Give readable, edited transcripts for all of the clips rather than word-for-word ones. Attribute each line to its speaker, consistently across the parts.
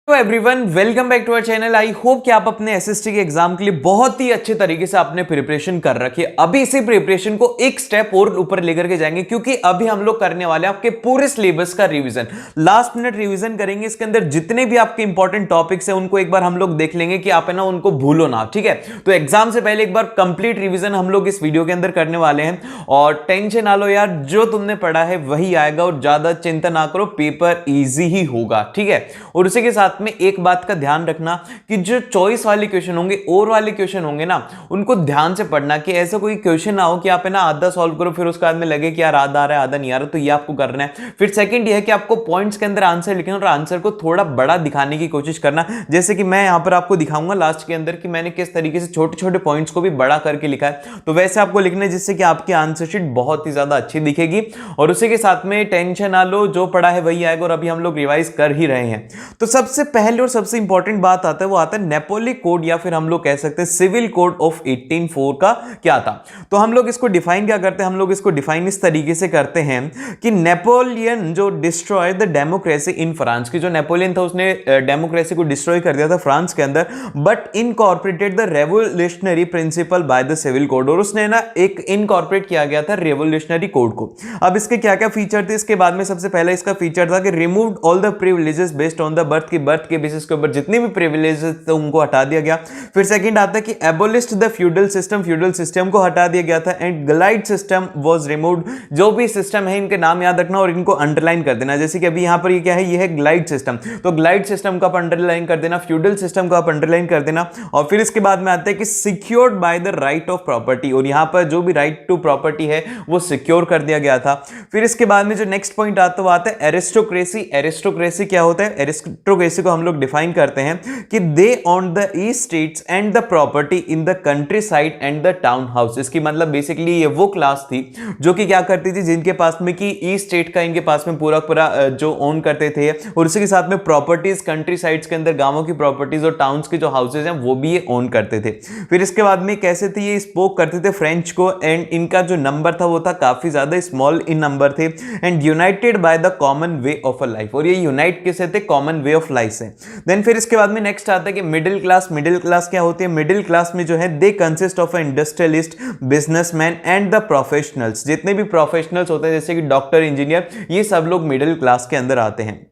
Speaker 1: तो everyone welcome back to our channel. I hope कि आप अपने एसएसटी के एग्जाम के लिए बहुत ही अच्छे तरीके से आपने प्रिपरेशन कर रखी है। अभी इसी प्रिपरेशन को एक स्टेप और ऊपर लेकर के जाएंगे, क्योंकि अभी हम लोग करने वाले हैं आपके पूरे सिलेबस का रिवीजन। लास्ट मिनट रिवीजन करेंगे। इसके अंदर जितने भी आपके इंपॉर्टेंट टॉपिक्स हैं उनको एक बार हम लोग देख लेंगे कि आप है ना उनको भूलो ना। ठीक है, तो एग्जाम से पहले एक बार कंप्लीट रिवीजन हम लोग इस वीडियो के अंदर करने वाले हैं। और टेंशन ना लो यार, जो तुमने पढ़ा है वही आएगा और ज्यादा चिंता ना करो, पेपर इजी ही होगा। ठीक है, और उसी के साथ में एक बात का ध्यान रखना कि जो चॉइस वाले क्वेश्चन होंगे और वाले क्वेश्चन होंगे ना, उनको ध्यान से पढ़ना कि ऐसा कोई क्वेश्चन ना हो कि आप है ना आधा सॉल्व करो फिर उसके बाद में लगे कि यार आधा आ रहा है आधा नहीं आ रहा। तो ये आपको करना है। फिर सेकंड ये है कि आपको पॉइंट्स के अंदर आंसर लिखना और आंसर को थोड़ा बड़ा दिखाने की कोशिश करना। जैसे कि मैं यहां पर आपको दिखाऊंगा लास्ट के अंदर कि मैंने किस तरीके से छोटे छोटे पॉइंट्स को भी बड़ा करके लिखा है, तो वैसे आपको लिखना है जिससे कि आपकी आंसर शीट बहुत ही ज्यादा अच्छी दिखेगी। और उसी के साथ में टेंशन ना लो, जो पढ़ा है वही आएगा और अभी हम लोग रिवाइज कर ही रहे हैं। तो सबसे पहले और सबसे इंपॉर्टेंट बात आता है वो आता है नेपोली कोड, या फिर हम लोग कह सकते हैं सिविल कोड ऑफ 1804 का क्या था। तो हम लोग इसको डिफाइन क्या करते हैं, हम लोग इसको डिफाइन इस तरीके से करते हैं कि नेपोलियन जो destroy the democracy in France, की जो नेपोलियन था उसने डेमोक्रेसी को डिस्ट्रॉय कर दिया था फ्रांस के अंदर, but incorporated the revolutionary principle by the civil code, और उसने ना एक इनकॉर्पोरेट किया गया था रेवोल्यूशनरी कोड को। अब इसके क्या क्या फीचर थे, इसके बाद में सबसे पहला इसका फीचर था कि removed all the privileges based on the birth, की बर्थ के बेसिस के ऊपर जितने भी प्रिविलेजेस थे उनको हटा दिया गया। फिर सेकंड आता है कि एबोलिश्ड the feudal system, feudal system को हटा दिया गया था। And glide system was removed. जो भी सिस्टम है इनके नाम याद रखना और इनको अंडरलाइन कर देना। जैसे कि अभी यहां पर ये क्या है, ये है ग्लाइड सिस्टम, तो ग्लाइड सिस्टम को आप अंडरलाइन कर देना, फ्यूडल सिस्टम को आप अंडरलाइन कर देना। और फिर इसके बाद में आता है कि secured by the right of property, और यहां पर जो भी राइट टू प्रॉपर्टी है वो सिक्योर कर दिया गया था। फिर इसके बाद में जो नेक्स्ट पॉइंट आता है वो आता है एरिस्टोक्रेसी। एरिस्टोक्रेसी क्या होता है, एरिस्टोक्रेसी को हम लोग डिफाइन करते हैं कि they on the estates and the property in the countryside and the town house. इसकी मतलब बेसिकली ये वो क्लास थी जो कि क्या करती थी, जिनके पास में कि ईस्ट स्टेट का इनके पास में पूरा पूरा जो ओन करते थे, और उसी के साथ में प्रॉपर्टीज कंट्री साइड्स के अंदर गांवों की प्रॉपर्टीज और टाउन्स के जो हाउसेज हैं वो भी ये ओन करते थे। फिर इसके बाद में कैसे थे, ये स्पोक करते थे फ्रेंच को, एंड इनका जो नंबर था वो था काफी ज्यादा स्मॉल इन नंबर थे। And United by the common way of a life, और ये यूनाइट किसे थे, कॉमन वे ऑफ लाइफ से। देन फिर इसके बाद में नेक्स्ट आता है कि मिडिल क्लास। मिडिल क्लास क्या होती है, मिडिल क्लास में जो है they consist of industrialist, businessman and the professionals. जितने भी प्रोफेशनल्स होते हैं जैसे कि डॉक्टर, इंजीनियर, ये सब लोग मिडिल क्लास के अंदर आते हैं।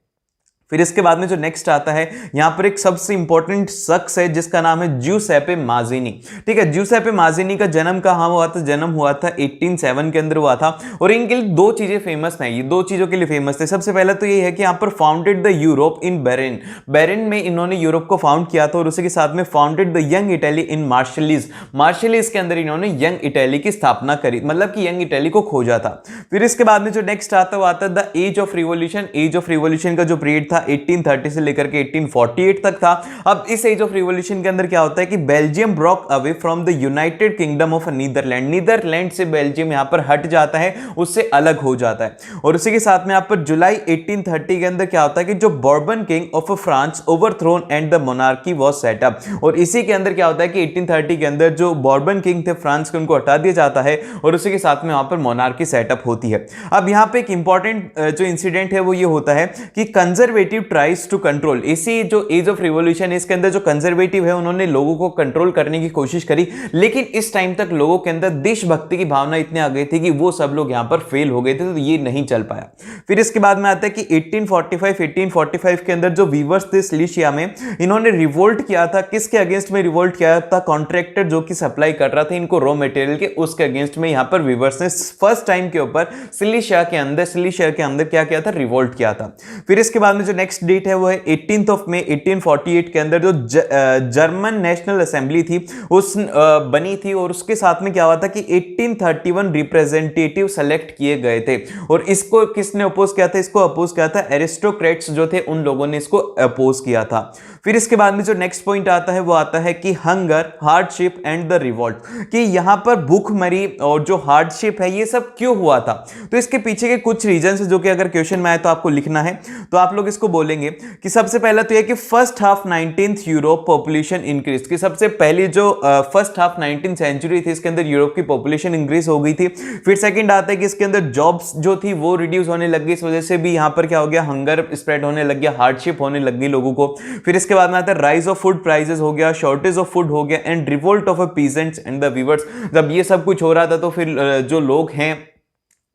Speaker 1: फिर इसके बाद में जो नेक्स्ट आता है, यहां पर एक सबसे इंपॉर्टेंट शख्स है जिसका नाम है ज्यूसेppe माज़िनी। ठीक है, ज्यूसेppe माज़िनी का जन्म कहां हुआ था, जन्म हुआ था 1807 के अंदर हुआ था। और इनके लिए दो चीजें फेमस हैं, ये दो चीजों के लिए फेमस थे। सबसे पहला तो ये है कि यहां पर founded the Europe in Beren, Beren में इन्होंने यूरोप को फाउंड किया था। और उसी के साथ में founded the Young Italy in Marseilles, Marseilles के अंदर इन्होंने यंग इटली की स्थापना करी, मतलब कि यंग इटली को खोजा था। फिर इसके बाद में जो नेक्स्ट आता है वो आता है the age of revolution. Age of revolution का जो पीरियड था 1830 से लेकर के 1848 तक था। अब इस एज ऑफ रिवॉल्यूशन के अंदर क्या होता है कि Belgium broke away from the United Kingdom of Netherland, Netherland से बेल्जियम यहां पर हट जाता है, उससे अलग हो जाता है। और उसी के साथ में यहां पर जुलाई 1830 के अंदर क्या होता है कि जो Bourbon king of France overthrown and the monarchy was set up. और इसी के अंदर क्या होता है कि 1830 के अंदर जो बॉर्बन किंग थे फ्रांस के, उनको हटा दिया जाता है और उसी के साथ में वहां पर मोनार्की सेटअप होती है। अब यहां पे एक इंपॉर्टेंट जो इंसिडेंट है वो ये होता है कि कंजर्वेटिव ट्राइज टू कंट्रोल, इसी जो एज ऑफ रिवॉल्यूशन है इसके अंदर जो कंजर्वेटिव है उन्होंने लोगों को कंट्रोल करने की कोशिश करी, लेकिन इस टाइम तक लोगों के अंदर देशभक्ति की भावना इतने आ गई थी कि वो सब लोग यहां पर फेल हो गए थे, तो ये नहीं चल पाया। फिर इसके बाद में आता है कि 1845 के अंदर जो वीवर्स थे सिलिशिया में, इन्होंने रिवोल्ट किया था। किसके अगेंस्ट में रिवोल्ट किया था, कॉन्ट्रैक्टर जो कि सप्लाई कर रहा था इनको रॉ मटेरियल के, उसके अगेंस्ट में यहां पर वीवर्स ने फर्स्ट टाइम के ऊपर सिलिशिया के अंदर क्या किया था, रिवोल्ट किया था। फिर इसके बाद में जो नेक्स्ट डेट है वो है 18 मई 1848 के अंदर जो जर्मन नेशनल असेंबली थी उस बनी थी, और उसके साथ में क्या हुआ था कि 1831 रिप्रेजेंटेटिव सेलेक्ट किए गए थे। और इसको किसने अपोज किया था, इसको अपोज किया था एरिस्टोक्रेट्स जो थे, उन लोगों ने इसको अपोज किया था। फिर इसके बाद में जो नेक्स्ट पॉइंट आता है वो आता है कि hunger, hardship and the revolt, कि यहां पर भूखमरी और जो हार्डशिप है ये सब क्यों हुआ था। तो इसके पीछे के कुछ रीजंस जो कि अगर क्वेश्चन में आए तो आपको लिखना है, तो आप लोग इसको इसको बोलेंगे कि सबसे पहला तो यह कि first half 19th Europe population increase, कि सबसे पहली जो फर्स्ट हाफ 19th सेंचुरी थी इसके अंदर यूरोप की पॉपुलेशन इंक्रीज हो गई थी। फिर सेकंड आता है कि इसके अंदर जॉब्स जो थी वो रिड्यूस होने लग गई, इस वजह से भी यहां पर क्या हो गया, हंगर स्प्रेड होने लग गया, हार्डशिप होने लग गई लोगों को। फिर इसके बाद में आता है राइज ऑफ फूड प्राइसेस हो गया, शॉर्टेज ऑफ फूड हो गया and revolt of peasants and the weavers. जब ये सब कुछ हो रहा था तो फिर जो लोग हैं,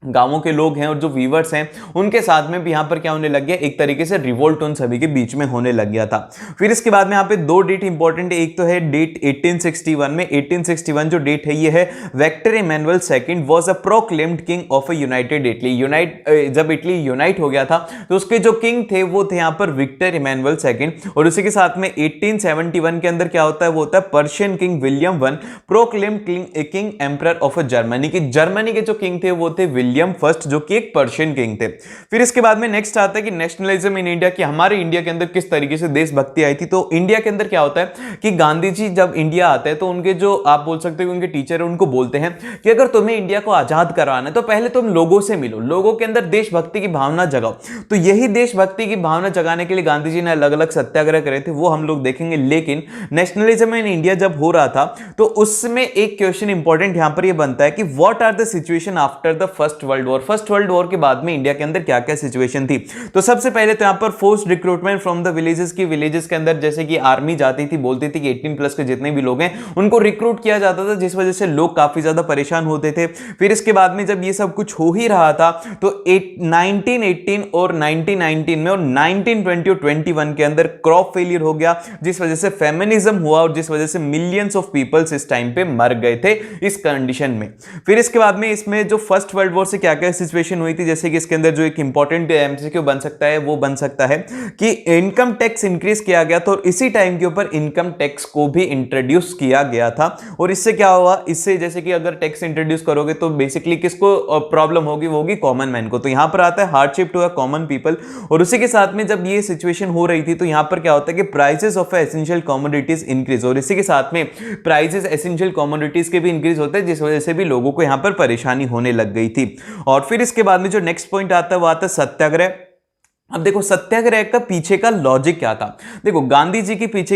Speaker 1: गांवों के लोग हैं और जो वीवर्स हैं, उनके साथ में भी यहां पर क्या होने लग गया, एक तरीके से रिवोल्ट उन सभी के बीच में होने लग गया था। फिर इसके बाद में यहां पे दो डेट इंपॉर्टेंट है, एक तो है डेट 1861 में। 1861 जो डेट है ये है Victor Emmanuel second was a proclaimed king of a united Italy. जब इटली यूनाइट हो गया था तो उसके जो किंग थे वो थे यहां पर विक्टर इमैनुअल सेकंड। और उसी के साथ में 1871 के अंदर क्या होता है, वो होता है Persian king William one proclaimed king emperor of Germany, की जर्मनी के जो किंग थे वो थे विलियम फर्स्ट, जो कि एक पर्शियन किंग थे। फिर इसके बाद में नेक्स्ट आता है कि नेशनलिज्म इन इंडिया, कि हमारे इंडिया के अंदर किस तरीके से देशभक्ति आई थी। तो इंडिया के अंदर क्या होता है कि गांधी जी जब इंडिया आते हैं तो उनके जो आप बोल सकते हो उनके टीचर है उनको बोलते हैं कि अगर तुम्हें इंडिया को आजाद करवाना है तो पहले तुम लोगों से मिलो, लोगों के अंदर देशभक्ति की भावना जगाओ। तो यही देशभक्ति की भावना जगाने के लिए गांधी जी ने अलग अलग सत्याग्रह करे थे, वो हम लोग देखेंगे। लेकिन नेशनलिज्म इन इंडिया जब हो रहा था तो उसमें एक क्वेश्चन इंपॉर्टेंट यहां पर यह बनता है कि what are the situation after the first world war. First world war के बाद में इंडिया के अंदर क्या क्या सिचुएशन थी। तो सबसे पहले तो यहां पर forced recruitment from the villages, की विलेजेस के अंदर जैसे कि आर्मी जाती थी, बोलती थी कि 18 प्लस के जितने भी लोग हैं उनको रिक्रूट किया जाता था, जिस वजह से लोग काफी ज्यादा परेशान होते थे। फिर इसके बाद में जब ये सब कुछ हो ही रहा था तो 1918 और 1919 में और 1920 और 21 के अंदर क्रॉप फेलियर हो गया, जिस वजह से फेमिनिज्म हुआ और जिस वजह से मिलियंस ऑफ पीपल्स इस टाइम पे मर गए थे इस कंडीशन में। फिर इसके बाद में इसमें जो फर्स्ट वर्ल्ड वॉर से क्या क्या सिचुएशन हुई थी, जैसे कि इसके अंदर जो एक इंपॉर्टेंट एमसीक्यू बन सकता है वो बन सकता है कि इनकम टैक्स इंक्रीज किया गया था और इसी टाइम के ऊपर इनकम टैक्स को भी इंट्रोड्यूस किया गया था। और इससे क्या हुआ, इससे जैसे कि अगर टैक्स इंट्रोड्यूस करोगे तो बेसिकली किसको प्रॉब्लम होगी, वो होगी कॉमन मैन को। तो यहां पर आता है hardship to a common people. और उसी के साथ में जब ये सिचुएशन हो रही थी तो यहां पर क्या होता है कि prices of essential commodities increase, और इसी के साथ में प्राइसेस एसेंशियल कमोडिटीज के भी इंक्रीज होते हैं, जिस वजह से भी लोगों को यहां पर परेशानी होने लग गई थी। और फिर इसके बाद में जो नेक्स्ट पॉइंट आता है वो आता है सत्याग्रह। अब देखो सत्याग्रह का पीछे का लॉजिक क्या था। देखो गांधी जी के पीछे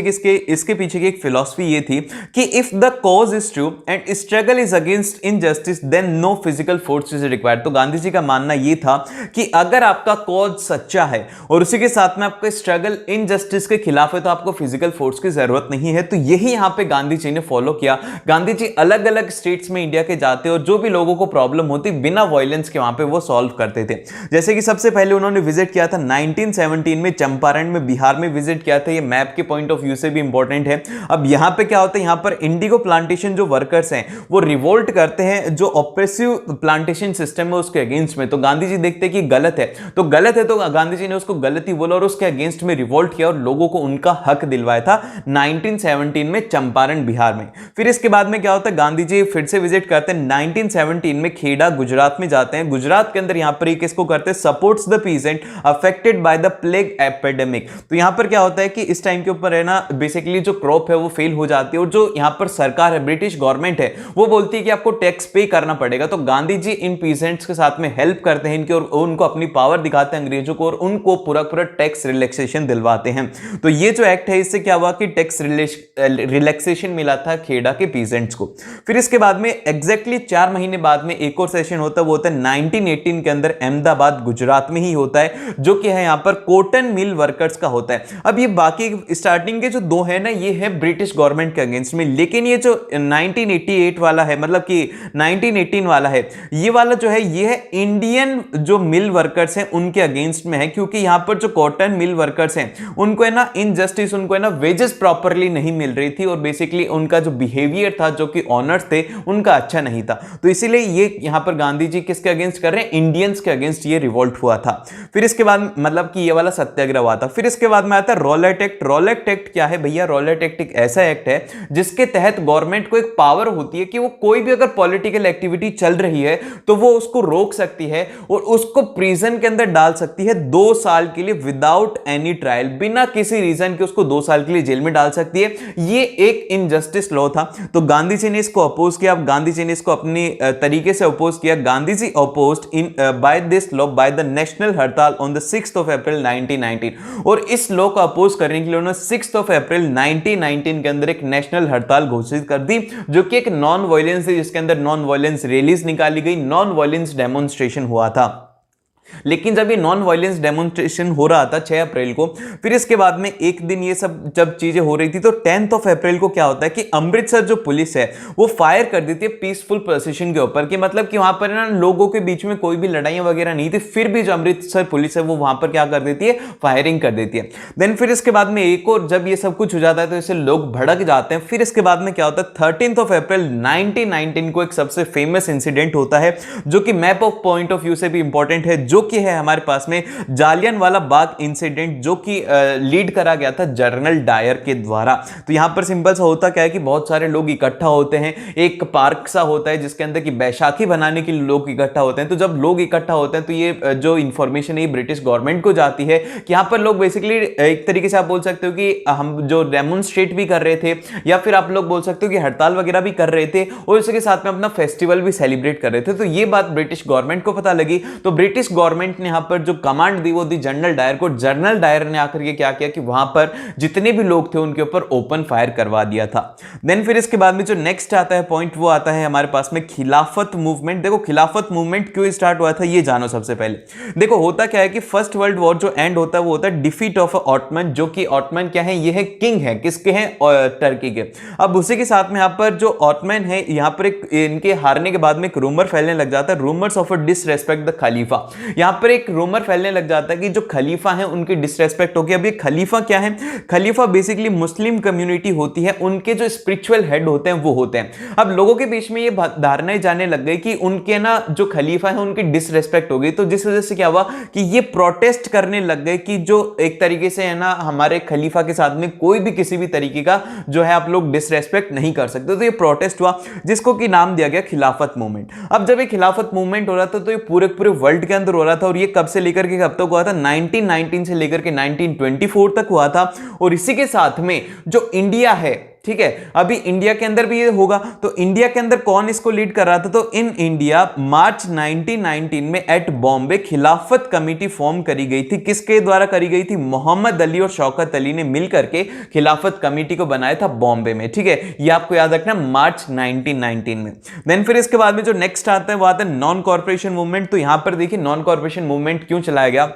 Speaker 1: इसके पीछे की एक फिलॉसफी ये थी कि if the cause is true and struggle is against injustice then no physical force is required. तो गांधी जी का मानना ये था कि अगर आपका कॉज सच्चा है और उसी के साथ में आपका स्ट्रगल इनजस्टिस के खिलाफ है तो आपको फिजिकल फोर्स की जरूरत नहीं है। तो यही यहां पे गांधी जी ने फॉलो किया। गांधी जी अलग अलग स्टेट्स में इंडिया के जाते और जो भी लोगों को प्रॉब्लम होती बिना वायलेंस के वहां पे वो सॉल्व करते थे। जैसे कि सबसे पहले उन्होंने विजिट किया था 1917 में चंपारण में, बिहार में विजिट किया था। ये मैप के पॉइंट ऑफ व्यू से भी इंपॉर्टेंट है। अब यहां पे क्या होता है, यहां पर इंडिगो प्लांटेशन जो वर्कर्स हैं वो रिवोल्ट करते हैं जो ऑप्रेसिव प्लांटेशन सिस्टम है उसके अगेंस्ट में। तो गांधी जी देखते हैं कि गलत है तो गांधी जी ने उसको गलती बोला और उसके अगेंस्ट में रिवोल्ट किया और लोगों को उनका हक दिलवाया था 1917 में चंपारण बिहार में। फिर इसके बाद में क्या होता है, गांधी जी फिर से विजिट करते हैं 1917 में खेड़ा गुजरात में जाते हैं। गुजरात के अंदर यहां पर किसको करते हैं, supports the peasant affected by the plague epidemic. तो यहां पर क्या होता है कि इस टाइम के ऊपर है ना बेसिकली जो क्रॉप है वो फेल हो जाती है और जो यहां पर सरकार है, ब्रिटिश गवर्नमेंट है, वो बोलती है कि आपको टैक्स पे करना पड़ेगा। तो गांधी जी इन पीजेंट्स के साथ में हेल्प करते हैं इनके और उनको अपनी पावर दिखाते हैं अंग्रेजों को और उनको पूरा पूरा टैक्स रिलैक्सेशन दिलवाते हैं। तो ये जो एक्ट है इससे क्या हुआ कि टैक्स रिलैक्सेशन मिला था खेड़ा के पीजेंट्स को। फिर इसके बाद में एग्जैक्टली 4 महीने बाद में एक और सेशन होता है, वो होता है 1918 के अंदर अहमदाबाद गुजरात में ही होता है, जो कि है यहां पर कॉटन मिल वर्कर्स का होता है। अब ये बाकी स्टार्टिंग के जो दो है ना ये है ब्रिटिश गवर्नमेंट के अगेंस्ट में, लेकिन ये जो 1988 वाला है मतलब कि 1918 वाला है, ये वाला जो है ये है इंडियन जो मिल वर्कर्स हैं उनके अगेंस्ट में है, क्योंकि यहां पर जो कॉटन मिल वर्कर्स हैं उनको है ना इनजस्टिस, उनको है ना वेजेस प्रॉपरली नहीं मिल रही थी और बेसिकली उनका जो बिहेवियर था जो कि ऑनर्स थे उनका अच्छा नहीं था। तो इसीलिए ये यहां पर गांधी जी किसके अगेंस्ट कर रहे हैं, इंडियंस के अगेंस्ट ये रिवोल्ट हुआ था। फिर इसके बाद मतलब कि ये वाला सत्याग्रह हुआ था। फिर इसके बाद में आता है रॉलेट एक्ट। रॉलेट एक्ट क्या है भैया, रॉलेट एक्ट एक ऐसा एक्ट है जिसके तहत गवर्नमेंट को एक पावर होती है कि वो कोई भी अगर पॉलिटिकल एक्टिविटी चल रही है तो वो उसको रोक सकती है और उसको प्रिजन के अंदर डाल सकती है 2 साल के लिए विदाउट एनी ट्रायल, बिना किसी रीजन के उसको 2 साल के लिए जेल में डाल सकती है। ये एक इनजस्टिस लॉ था। तो गांधी जी ने इसको अपोज किया। गांधी जी ने इसको अपनी तरीके से अपोज किया। Gandhi ji opposed in by this law by the national hartal on the 6 April 1919, और इस लॉ को अपोज करने के लिए उन्होंने 6 अप्रैल 1919 के अंदर एक नेशनल हड़ताल घोषित कर दी, जो कि एक नॉन वायलेंस है, जिसके अंदर नॉन वायलेंस रैलीज निकाली गई, नॉन वायलेंस डेमोन्स्ट्रेशन हुआ था। लेकिन जब ये नॉन वायलेंस डेमोन्स्ट्रेशन हो रहा था 6 अप्रैल को, फिर इसके बाद में एक दिन ये सब जब चीजें हो रही थी, तो 10 अप्रैल को क्या होता है कि अमृतसर जो पुलिस है वो फायर कर देती है पीसफुल प्रोसेशन के ऊपर, कि मतलब कि वहां पर ना लोगों के बीच में कोई भी लड़ाइयां वगैरह नहीं थी, फिर भी जो अमृतसर पुलिस है वो वहां पर क्या कर देती है, फायरिंग कर देती है। देन फिर इसके बाद में एक और जब ये सब कुछ हो जाता है तो इससे लोग भड़क जाते हैं। फिर इसके बाद में क्या होता है, 13 अप्रैल 1919 को एक सबसे फेमस इंसिडेंट होता है, जो कि map of point of view से भी इंपॉर्टेंट है, जो कि है हमारे पास में जालियनवाला बाग इंसिडेंट, जो कि लीड करा गया था जनरल डायर के द्वारा। तो यहां पर सिंपल सा होता क्या है कि बहुत सारे लोग इकट्ठा होते हैं, एक पार्क सा होता है जिसके अंदर की बैसाखी बनाने के लिए लोग इकट्ठा होते हैं। तो जब लोग इकट्ठा होते हैं तो ये जो इंफॉर्मेशन है ब्रिटिश गवर्नमेंट को जाती है कि यहां पर लोग बेसिकली एक तरीके से आप बोल सकते हो कि हम जो डेमोन्स्ट्रेट भी कर रहे थे, या फिर आप लोग बोल सकते हो कि हड़ताल वगैरह भी कर रहे थे, और इसके साथ में अपना फेस्टिवल भी सेलिब्रेट कर रहे थे। तो ये बात ब्रिटिश गवर्नमेंट को पता लगी, तो ब्रिटिश गवर्नमेंट ने यहां पर जो कमांड दी वो दी जनरल डायर को। जनरल डायर ने आकर के क्या किया कि वहां पर जितने भी लोग थे उनके ऊपर ओपन फायर करवा दिया था। देन फिर इसके बाद में जो नेक्स्ट आता है पॉइंट, वो आता है हमारे पास में खिलाफत मूवमेंट। देखो खिलाफत मूवमेंट क्यों स्टार्ट हुआ था ये जानो सबसे पहले। देखो होता क्या है कि फर्स्ट वर्ल्ड वॉर जो एंड होता है वो होता है डिफीट ऑफ ऑटमन, जो कि ऑटमन क्या है, ये है किंग है, किसके हैं, टर्की के। अब उसी के साथ में यहां पर जो ऑटमन है, यहां पर एक इनके हारने के बाद में एक रूमर फैलने लग जाता है, rumours of a disrespect the Khalifa. यहां पर एक रूमर फैलने लग जाता है कि जो खलीफा है उनकी डिसरेस्पेक्ट होगी। अब ये खलीफा क्या है, खलीफा बेसिकली मुस्लिम कम्युनिटी होती है, उनके जो स्पिरिचुअल हेड होते हैं वो होते हैं। अब लोगों के बीच में ये धारणाएं जाने लग गई कि उनके ना जो खलीफा है उनकी डिसरेस्पेक्ट हो गई, तो जिस वजह से क्या हुआ कि ये प्रोटेस्ट करने लग गए कि जो एक तरीके से है ना हमारे खलीफा के साथ में कोई भी किसी भी तरीके का जो है आप लोग डिसरेस्पेक्ट नहीं कर सकते। तो ये प्रोटेस्ट हुआ जिसको कि नाम दिया गया खिलाफत मूवमेंट। अब जब ये खिलाफत मूवमेंट हो रहा था तो ये पूरे पूरे वर्ल्ड के अंदर हो रहा था, और ये कब से लेकर के कब तक हुआ था, 1919 से लेकर के 1924 तक हुआ था। और इसी के साथ में जो इंडिया है, ठीक है, अभी इंडिया के अंदर भी ये होगा, तो इंडिया के अंदर कौन इसको लीड कर रहा था, तो इन इंडिया मार्च 1919 में एट बॉम्बे खिलाफत कमेटी फॉर्म करी गई थी। किसके द्वारा करी गई थी, मोहम्मद अली और शौकत अली ने मिलकर के खिलाफत कमेटी को बनाया था बॉम्बे में। ठीक है, ये आपको याद रखना, मार्च 1919 में। देन फिर इसके बाद में जो नेक्स्ट आता है वो आता है नॉन कॉर्पोरेशन मूवमेंट। तो यहां पर देखिए नॉन कॉर्पोरेशन मूवमेंट क्यों चलाया गया,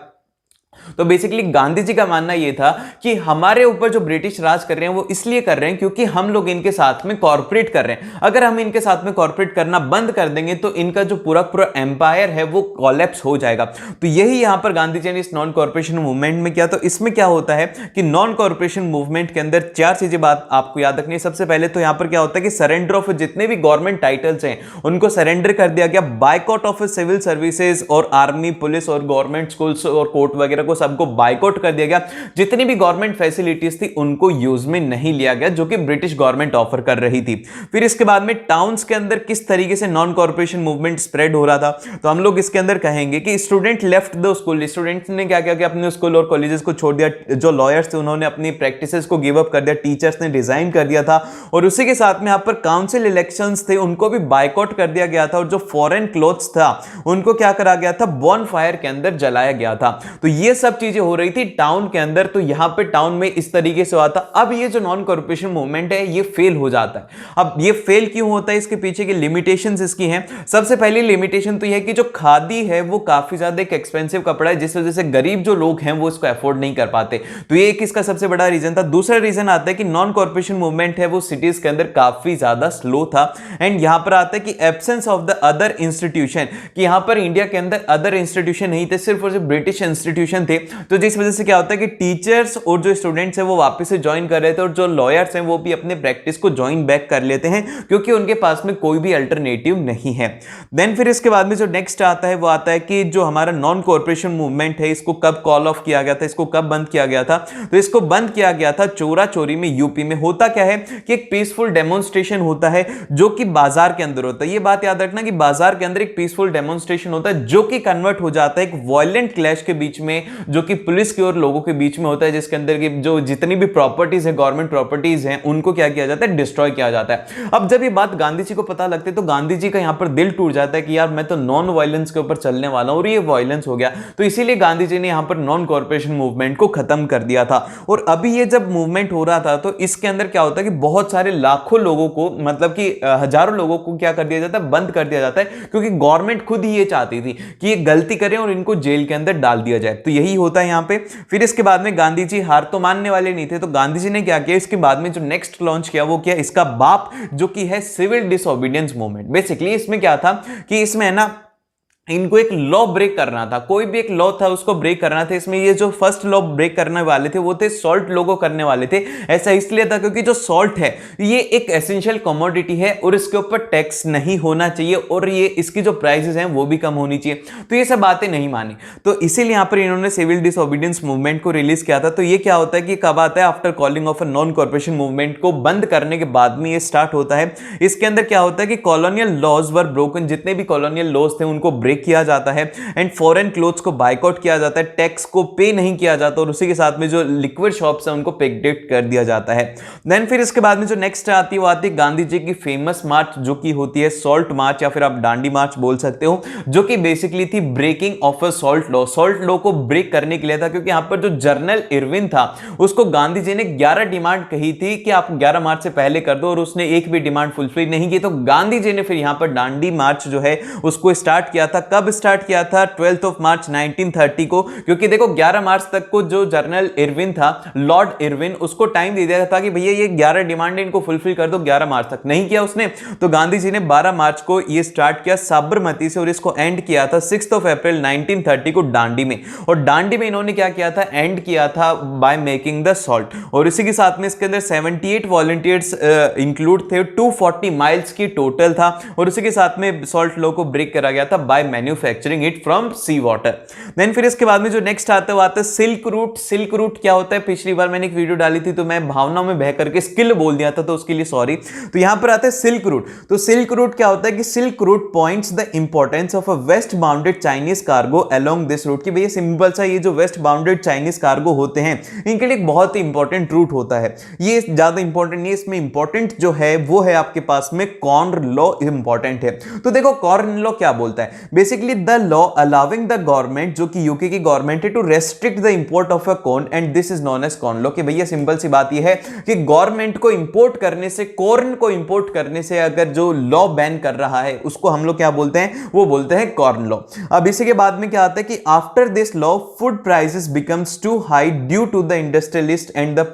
Speaker 1: तो बेसिकली गांधी जी का मानना यह था कि हमारे ऊपर जो ब्रिटिश राज कर रहे हैं वो इसलिए कर रहे हैं क्योंकि हम लोग इनके साथ में कॉर्पोरेट कर रहे हैं। अगर हम इनके साथ में कॉर्पोरेट करना बंद कर देंगे तो इनका जो पूरा पूरा एम्पायर है वो कोलैप्स हो जाएगा। तो यही यहां पर गांधी जी ने इस नॉन कॉर्पोरेशन मूवमेंट में किया। तो इसमें क्या होता है कि नॉन कॉर्पोरेशन मूवमेंट के अंदर चार चीजें बात आपको याद रखनी है। सबसे पहले तो यहां पर क्या होता है कि सरेंडर ऑफ जितने भी गवर्नमेंट टाइटल्स हैं उनको सरेंडर कर दिया गया, बायकॉट ऑफ सिविल सर्विसेज और आर्मी, पुलिस और गवर्नमेंट स्कूल्स और कोर्ट वगैरह को सबको बायकॉट कर दिया गया। जितनी भी गवर्नमेंट फैसिलिटीज थी उनको यूज में नहीं लिया गया जो कि ब्रिटिश गवर्नमेंट ऑफर कर रही थी। फिर इसके बाद में टाउन्स के अंदर किस तरीके से नॉन कॉर्पोरेशन मूवमेंट स्प्रेड हो रहा था, तो हम लोग इसके अंदर कहेंगे कि student left the school, students ने क्या किया कि अपने स्कूल और कॉलेजेस को छोड़ दिया। जो लॉयर्स थे उन्होंने अपनी प्रैक्टिसेस को गिव अप कर दिया, टीचर्स ने रिजाइन कर दिया था। और उसी के साथ में यहां पर काउंसिल इलेक्शंस थे उनको भी बायकॉट कर दिया गया था। और जो फॉरेन क्लोथ्स था उनको क्या करा गया था, बॉन फायर के अंदर जलाया गया था। तो ये सब चीजें हो रही थी टाउन के अंदर। तो यहां पे टाउन में इस तरीके से हुआ था। अब ये जो नॉन कॉर्पोरेशन मूवमेंट है ये फेल हो जाता है। अब ये फेल क्यों होता है, इसके पीछे की लिमिटेशंस इसकी हैं। सबसे पहली लिमिटेशन तो यह है कि जो खादी है वो काफी ज्यादा एक एक्सपेंसिव कपड़ा है, जिस वजह से गरीब जो लोग हैं वो इसको अफोर्ड नहीं कर पाते। तो ये एक इसका सबसे बड़ा रीजन था। दूसरा रीजन आता है कि नॉन कॉर्पोरेशन मूवमेंट है वो सिटीज के अंदर काफी ज्यादा स्लो था। एंड यहां पर आता है कि absence of the other institution, कि यहां पर इंडिया के अंदर अदर इंस्टीट्यूशन नहीं थे, सिर्फ और सिर्फ ब्रिटिश इंस्टीट्यूशन थे। तो जिस वजह से क्या होता है कि टीचर्स और जो स्टूडेंट्स हैं वो वापस से ज्वाइन कर रहे थे और जो लॉयर्स हैं वो भी अपने प्रैक्टिस को ज्वाइन बैक कर लेते हैं क्योंकि उनके पास में कोई भी अल्टरनेटिव नहीं है। देन फिर इसके बाद में जो नेक्स्ट आता है वो आता है कि जो हमारा नॉन कॉर्पोरेशन मूवमेंट है इसको कब कॉल ऑफ किया गया था, इसको कब बंद किया गया था, तो इसको बंद किया गया था चोरा चोरी में, यूपी में। होता क्या है कि एक पीसफुल डेमोन्स्ट्रेशन होता है जो कि बाजार के अंदर होता है। ये बात याद रखना कि बाजार के अंदर एक पीसफुल डेमोन्स्ट्रेशन होता है जो कि कन्वर्ट हो जाता है एक वायलेंट क्लैश के बीच में, जो कि पुलिस की और लोगों के बीच में होता है, जिसके अंदर की जो जितनी भी प्रॉपर्टीज है, गवर्नमेंट प्रॉपर्टीज हैं, उनको क्या किया जाता है, डिस्ट्रॉय किया जाता है। अब जब ये बात गांधी जी को पता लगती है तो गांधी जी का यहां पर दिल टूट जाता है कि यार मैं तो नॉन वायलेंस के ऊपर चलने वाला हूं और ये वायलेंस हो गया। तो इसीलिए गांधी जी ने यहां पर नॉन कॉर्पोरेशन मूवमेंट को खत्म कर दिया था। और अभी ये जब मूवमेंट हो रहा था तो इसके अंदर क्या होता है कि बहुत सारे लाखों लोगों को, मतलब कि हजारों लोगों को क्या कर दिया जाता है, बंद कर दिया जाता है, क्योंकि गवर्नमेंट खुद ही ये चाहती थी कि ये गलती करें और इनको जेल के अंदर डाल दिया जाए। तो यही होता है यहां पे। फिर इसके बाद में गांधी जी हार तो मानने वाले नहीं थे, तो गांधी जी ने क्या किया, इसके बाद में जो नेक्स्ट लॉन्च किया वो किया इसका बाप, जो कि है सिविल डिसोबीडियंस मूवमेंट। बेसिकली इसमें क्या था कि इसमें है ना इनको एक लॉ ब्रेक करना था, कोई भी एक लॉ था उसको ब्रेक करना था। इसमें ये जो फर्स्ट लॉ ब्रेक करने वाले थे वो थे सॉल्ट लॉ को करने वाले थे। ऐसा इसलिए था क्योंकि जो सॉल्ट है ये एक एसेंशियल कमोडिटी है और इसके ऊपर टैक्स नहीं होना चाहिए और ये इसकी जो प्राइसेस हैं वो भी कम होनी चाहिए। तो ये सब बातें नहीं मानी, तो इसीलिए यहां पर इन्होंने सिविल डिसोबीडियंस मूवमेंट को रिलीज किया था। तो ये क्या होता है कि कब आता है, after calling of a non corporation movement को बंद करने के बाद में ये स्टार्ट होता है। इसके अंदर क्या होता है कि कॉलोनियल लॉज वर ब्रोकन, जितने भी कॉलोनियल लॉज थे उनको ब्रेक किया जाता है एंड फॉरेन क्लोथ्स को बायकॉट किया जाता है, टैक्स को पे नहीं किया जाता और उसी के साथ में जो लिक्विड शॉप्स हैं उनको पेगडेट कर दिया जाता है। देन फिर इसके बाद में जो नेक्स्ट आती है वो आती है गांधी जी की फेमस मार्च, जो कि होती है सॉल्ट मार्च या फिर आप डांडी मार्च बोल सकते हो, जो कि बेसिकली थी breaking of a salt law. Salt law को ब्रेक करने के लिए था, क्योंकि यहां पर जो जनरल इरविन था उसको गांधी जी ने 11 डिमांड कही थी कि आप 11 मार्च से पहले कर दो और उसने एक भी डिमांड फुलफिल नहीं की। तो गांधी जी ने फिर यहां पर डांडी मार्च जो है उसको स्टार्ट किया था। कब स्टार्ट किया था, 12 ऑफ मार्च 1930 को, क्योंकि देखो 11 मार्च तक को जो जनरल इरविन था, लॉर्ड इरविन, उसको टाइम दे दिया था कि भैया ये 11 डिमांड इनको फुलफिल कर दो। 11 मार्च तक नहीं किया उसने, तो गांधी जी ने 12 मार्च को ये स्टार्ट किया साबरमती से और इसको एंड किया था 6 ऑफ अप्रैल 1930 को दांडी में। और दांडी में इन्होंने क्या किया था, एंड किया था बाय मेकिंग द सॉल्ट। और इसी के साथ में इसके अंदर 78 वॉलंटियर्स इंक्लूड थे, 240 माइल्स की टोटल था और उसी के साथ में सॉल्ट लॉ को ब्रेक करा गया था by manufacturing it from sea water. Then फिर इसके बाद में जो नेक्स्ट आता है वो आता है सिल्क रूट। सिल्क रूट क्या होता है, पिछली बार मैंने एक वीडियो डाली थी तो मैं भावनाओं में बह करके स्किल बोल दिया था, तो उसके लिए सॉरी। तो यहां पर आता है सिल्क रूट। तो सिल्क रूट क्या होता है कि silk route points the importance of a west bounded Chinese cargo along this route, कि भैया सिंपल सा ये जो वेस्ट बाउंडेड चाइनीज कार्गो होते हैं इनके लिए एक बहुत ही इंपॉर्टेंट रूट होता है। ये ज्यादा इंपॉर्टेंट नहीं है, इसमें इंपॉर्टेंट जो है वो है आपके पास में कॉर्न लॉ इंपॉर्टेंट है। तो देखो कॉर्न लॉ क्या बोलता है, basically the law allowing the government, जो कि यूके की गवर्नमेंट है, to restrict the import of a corn and this is known as corn law. कि भैया सिंपल सी बात यह है कि गवर्नमेंट को इंपोर्ट करने से, कॉर्न को इंपोर्ट करने से अगर जो लॉ बैन कर रहा है उसको हम लोग क्या बोलते हैं, वो बोलते हैं कॉर्न लॉ। अब इसी के बाद में क्या आता है कि after this law food prices becomes too high due to the industrialist and the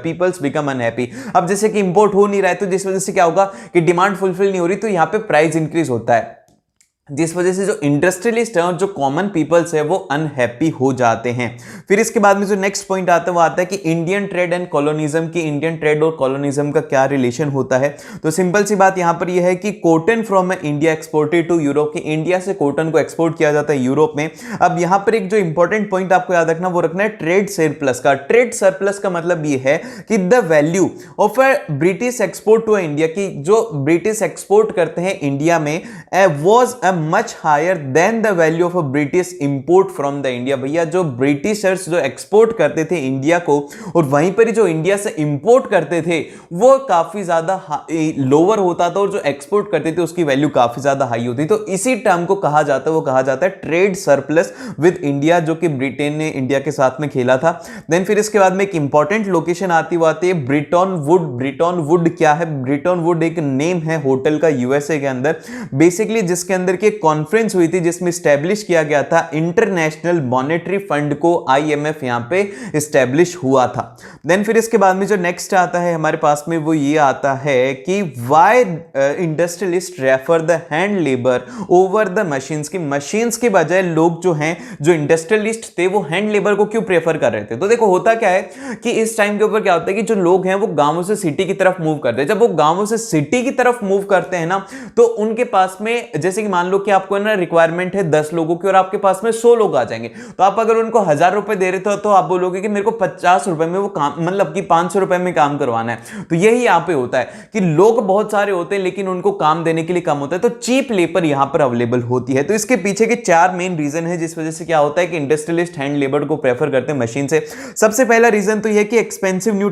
Speaker 1: peoples become unhappy. अब जैसे कि इंपोर्ट हो नहीं रहा है तो जिस वजह से क्या होगा कि डिमांड फुलफिल नहीं हो रही, तो यहां पे प्राइस इंक्रीज होता है, जिस वजह से जो इंडस्ट्रियलिस्ट है और जो कॉमन पीपल्स है वो अनहैप्पी हो जाते हैं। फिर इसके बाद में जो नेक्स्ट पॉइंट आता है वो आता है कि इंडियन ट्रेड एंड कॉलोनिज्म की, इंडियन ट्रेड और कॉलोनिज्म का क्या रिलेशन होता है। तो सिंपल सी बात यहां पर यह है कि cotton from India exported to Europe, की इंडिया से कॉटन को एक्सपोर्ट किया जाता है यूरोप में। अब यहां पर एक जो इंपॉर्टेंट पॉइंट आपको याद रखना वो रखना है ट्रेड सरप्लस का। ट्रेड सरप्लस का मतलब यह है कि the value of a British export to India, की जो ब्रिटिश एक्सपोर्ट करते हैं इंडिया में was a much higher than the value of a British import from the India. भैया जो ब्रिटिशर्स जो एक्सपोर्ट करते थे इंडिया को और वहीं पर ही जो इंडिया से इंपोर्ट करते थे वो काफी ज्यादा लोअर होता था और जो एक्सपोर्ट करते थे उसकी वैल्यू काफी ज्यादा हाई होती। तो इसी टर्म को कहा जाता है, वो कहा जाता है ट्रेड सरप्लस विद इंडिया, जो कि ब्रिटेन ने इंडिया के साथ में खेला था। देन फिर इसके बाद में एक इंपॉर्टेंट लोकेशन आती है ब्रिटॉन वुड। ब्रिटॉन वुड क्या है, ब्रिटॉन वुड एक नेम है होटल का यूएसए के अंदर, बेसिकली जिसके अंदर की कॉन्फ्रेंस हुई थी जिसमें स्टैब्लिश किया गया था इंटरनेशनल मॉनेटरी फंड को, आईएमएफ यहां पे स्टैब्लिश हुआ था। देन फिर इसके बाद में जो नेक्स्ट आता है हमारे पास में वो ये आता है कि why industrialist refer the hand labour over the machines, की मशीन्स के बजाय लोग जो हैं, जो इंडस्ट्रियलिस्ट थे वो हैंड लेबर को क्यों प्रेफर कर रहे थे। तो देखो होता क्या है कि इस टाइम के ऊपर क्या होता है कि जो लोग हैं वो गांवों से सिटी की तरफ मूव करते हैं। जब वो गांवों से सिटी की तरफ मूव करते हैं ना तो उनके पास में, जैसे कि मान लो कि आपको ना रिक्वायरमेंट है 10 लोगों की और आपके पास में 100 लोग आ जाएंगे, तो आप अगर उनको 1000 रुपए दे रहे थे तो आप बोलोगे कि मेरे को 50 रुपए में वो काम, मतलब कि 500 रुपए में काम करवाना है। तो यही यहां पे होता है कि लोग बहुत सारे होते हैं लेकिन उनको काम देने के लिए कम होता है, तो चीप लेबर यहां पर अवेलेबल होती है। तो इसके पीछे के 4 मेन रीजन है जिस वजह से क्या होता है कि इंडस्ट्रियलिस्ट हैंड लेबर को प्रेफर करते हैं मशीन से। सबसे पहला रीजन तो यह कि एक्सपेंसिव न्यू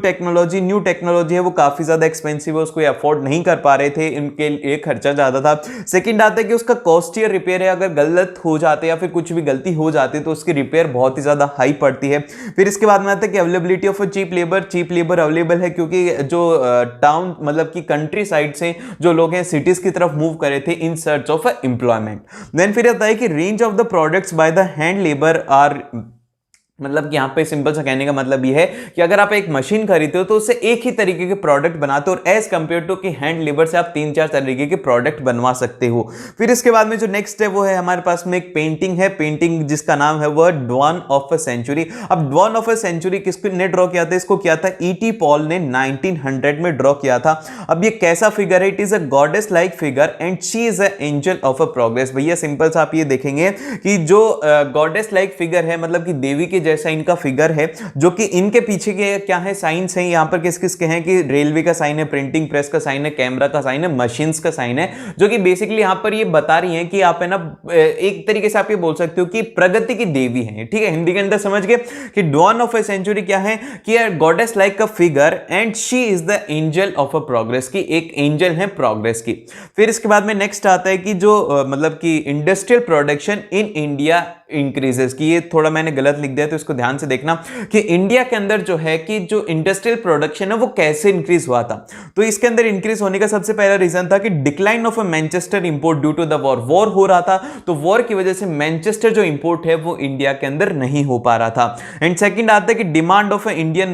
Speaker 1: टेक्नोलॉजी है वो काफी ज्यादा एक्सपेंसिव है, उसको अफोर्ड नहीं कर पा रहे थे, इनके लिए खर्चा ज्यादा था। सेकंड आता है कि उसका कॉस्टियर रिपेयर है, अगर गलत हो जाते या फिर कुछ भी गलती हो जाती तो उसकी रिपेयर बहुत ही ज्यादा हाई पड़ती है। फिर इसके बाद में आता है कि availability of cheap labour available है, क्योंकि जो टाउन मतलब कि कंट्री साइड से जो लोग हैं सिटीज की तरफ मूव करे थे in search of employment. Then फिर आता है कि range of the products by the hand labour are, मतलब कि यहाँ पे सिंपल सा कहने का मतलब ये है कि अगर आप एक मशीन खरीदते हो तो उससे एक ही तरीके के प्रोडक्ट बनाते हो, और एज कंपेयर टू कि हैंड लेबर से आप 3-4 तरीके के प्रोडक्ट बनवा सकते हो। फिर इसके बाद में जो नेक्स्ट है वो है हमारे पास में एक पेंटिंग है, पेंटिंग जिसका नाम है वो डॉन ऑफ अ सेंचुरी। अब डॉन ऑफ अ सेंचुरी किसने ड्रॉ किया था? इसको किया था E.T. पॉल ने 1900 में ड्रॉ किया था। अब ये कैसा फिगर है? It is a goddess like figure and she is a angel of a progress. भैया सिंपल सा आप ये देखेंगे कि जो गॉडेस लाइक फिगर है, मतलब कि देवी के जैसा इनका फिगर है, जो कि इनके पीछे के क्या है साइंस है, यहां पर किस किस के हैं कि रेलवे का साइन है, प्रिंटिंग प्रेस का साइन है, कैमरा का साइन है, मशीन्स का साइन है, जो कि बेसिकली यहां पर ये बता रही हैं कि आप है ना एक तरीके से आप ये बोल सकते हो कि प्रगति की देवी है। ठीक है, हिंदी के अंदर समझ गए कि डॉन ऑफ ए सेंचुरी क्या है कि goddess like a figure and she is the angel of a progress, की एक एंजल है प्रोग्रेस की। फिर इसके बाद में नेक्स्ट आता है कि जो मतलब कि industrial production in India increases की, ये थोड़ा मैंने गलत लिख दिया तो इसको ध्यान से देखना कि इंडिया के अंदर जो है कि जो इंडस्ट्रियल प्रोडक्शन है वो कैसे इंक्रीज हुआ था। तो इसके अंदर इंक्रीज होने का सबसे पहला रीजन था कि decline of a Manchester import due to the war हो रहा था, तो वॉर की वजह से मैनचेस्टर जो इंपोर्ट है वो इंडिया के अंदर नहीं हो पा रहा था। एंड सेकंड आता है कि डिमांड ऑफ इंडियन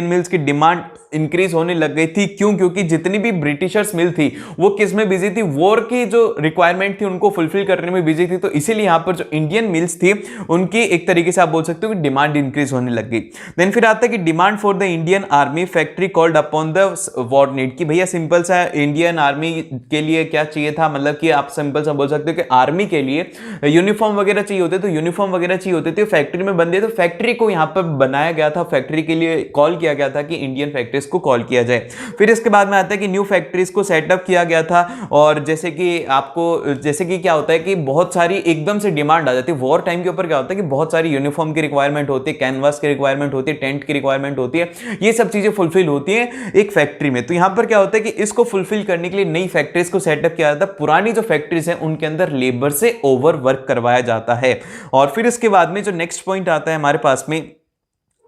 Speaker 1: मिल्स की डिमांड इंक्रीज होने लग गई थी। क्यों? क्योंकि जितनी भी ब्रिटिशर्स मिल थी वो किस में बिजी थी? वॉर की जो रिक्वायरमेंट थी उनको फुलफिल करने में बिजी थी, तो इसीलिए यहां पर जो इंडियन मिल्स थी उनकी एक तरीके से आप बोल सकते हो कि डिमांड इंक्रीज होने लग गई। देन फिर आता है कि demand for the Indian army factory called upon the war need, की भैया सिंपल सा इंडियन आर्मी के लिए क्या चाहिए था, मतलब कि आप सिंपल सा बोल सकते हो कि आर्मी के लिए यूनिफॉर्म वगैरह चाहिए होते, तो यूनिफॉर्म वगैरह चाहिए होते थे, फैक्ट्री में बन दिए, तो फैक्ट्री को यहां पर बनाया गया था, फैक्ट्री के लिए कॉल किया गया था कि इंडियन फैक्ट्रीज को कॉल किया जाए। फिर इसके बाद में आता है कि न्यू फैक्ट्रीज को सेटअप किया गया था, और जैसे कि आपको जैसे कि क्या होता है कि बहुत सारी एकदम से डिमांड आ जाती है वॉर टाइम के ऊपर, क्या होता है कि बहुत सारी यूनिफॉर्म की रिक्वायरमेंट होती है, कैनवास की रिक्वायरमेंट होती है, टेंट की रिक्वायरमेंट होती है, ये सब चीजें फुलफिल होती हैं एक फैक्ट्री में। तो यहां पर क्या होता है कि इसको फुलफिल करने के लिए नई फैक्ट्रीज को सेटअप किया जाता है, पुरानी जो फैक्ट्रीज हैं उनके अंदर लेबर से ओवर वर्क करवाया जाता है। और फिर इसके बाद में जो नेक्स्ट पॉइंट आता है हमारे पास में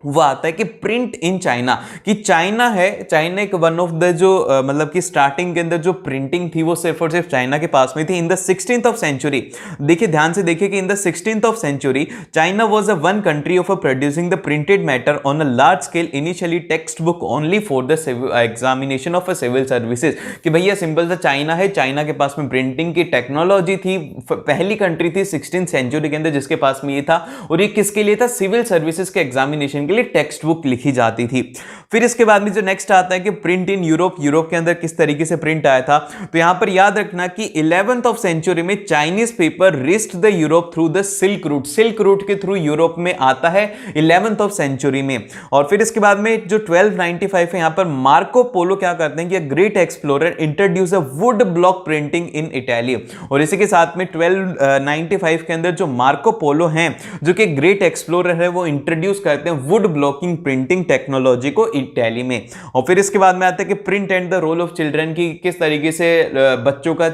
Speaker 1: वो आता है कि प्रिंट इन चाइना, कि चाइना है, चाइना एक वन ऑफ द जो मतलब कि स्टार्टिंग के अंदर जो प्रिंटिंग थी वो सिर्फ और सिर्फ चाइना के पास में थी। इन द 16th ऑफ सेंचुरी, देखिए ध्यान से देखिए कि in the 16th of century China was a one country of producing the printed matter on a large scale, initially text book only for the examination of civil services. कि भैया simple सा China है, China के पास में printing की technology थी, पहली country थी 16th सेंचुरी के अंदर जिसके पास में ये था, और ये किसके लिए था? सिविल सर्विसेज के एग्जामिनेशन लिए टेक्स्ट बुक लिखी जाती थी। फिर इसके बाद में जो नेक्स्ट आता है कि प्रिंट इन यूरोप, यूरोप के अंदर किस तरीके से प्रिंट आया था, तो यहां पर याद रखना कि 11th ऑफ सेंचुरी में Chinese paper reached the Europe through the silk route, silk route के थ्रू यूरोप में आता है 11th ऑफ सेंचुरी में। और फिर इसके बाद में जो 1295 है, यहां पर मार्को पोलो क्या करते हैं कि great explorer introduce a would block printing in Italy, और इसी के साथ में 1295 के अंदर जो मार्को पोलो हैं जो कि ग्रेट एक्सप्लोरर है वो इंट्रोड्यूस करते हैं वुड ब्लॉकिंग प्रिंटिंग टेक्नोलॉजी को इटली में। और फिर इसके बाद में आता है कि print and the role of children, की किस तरीके से बच्चों का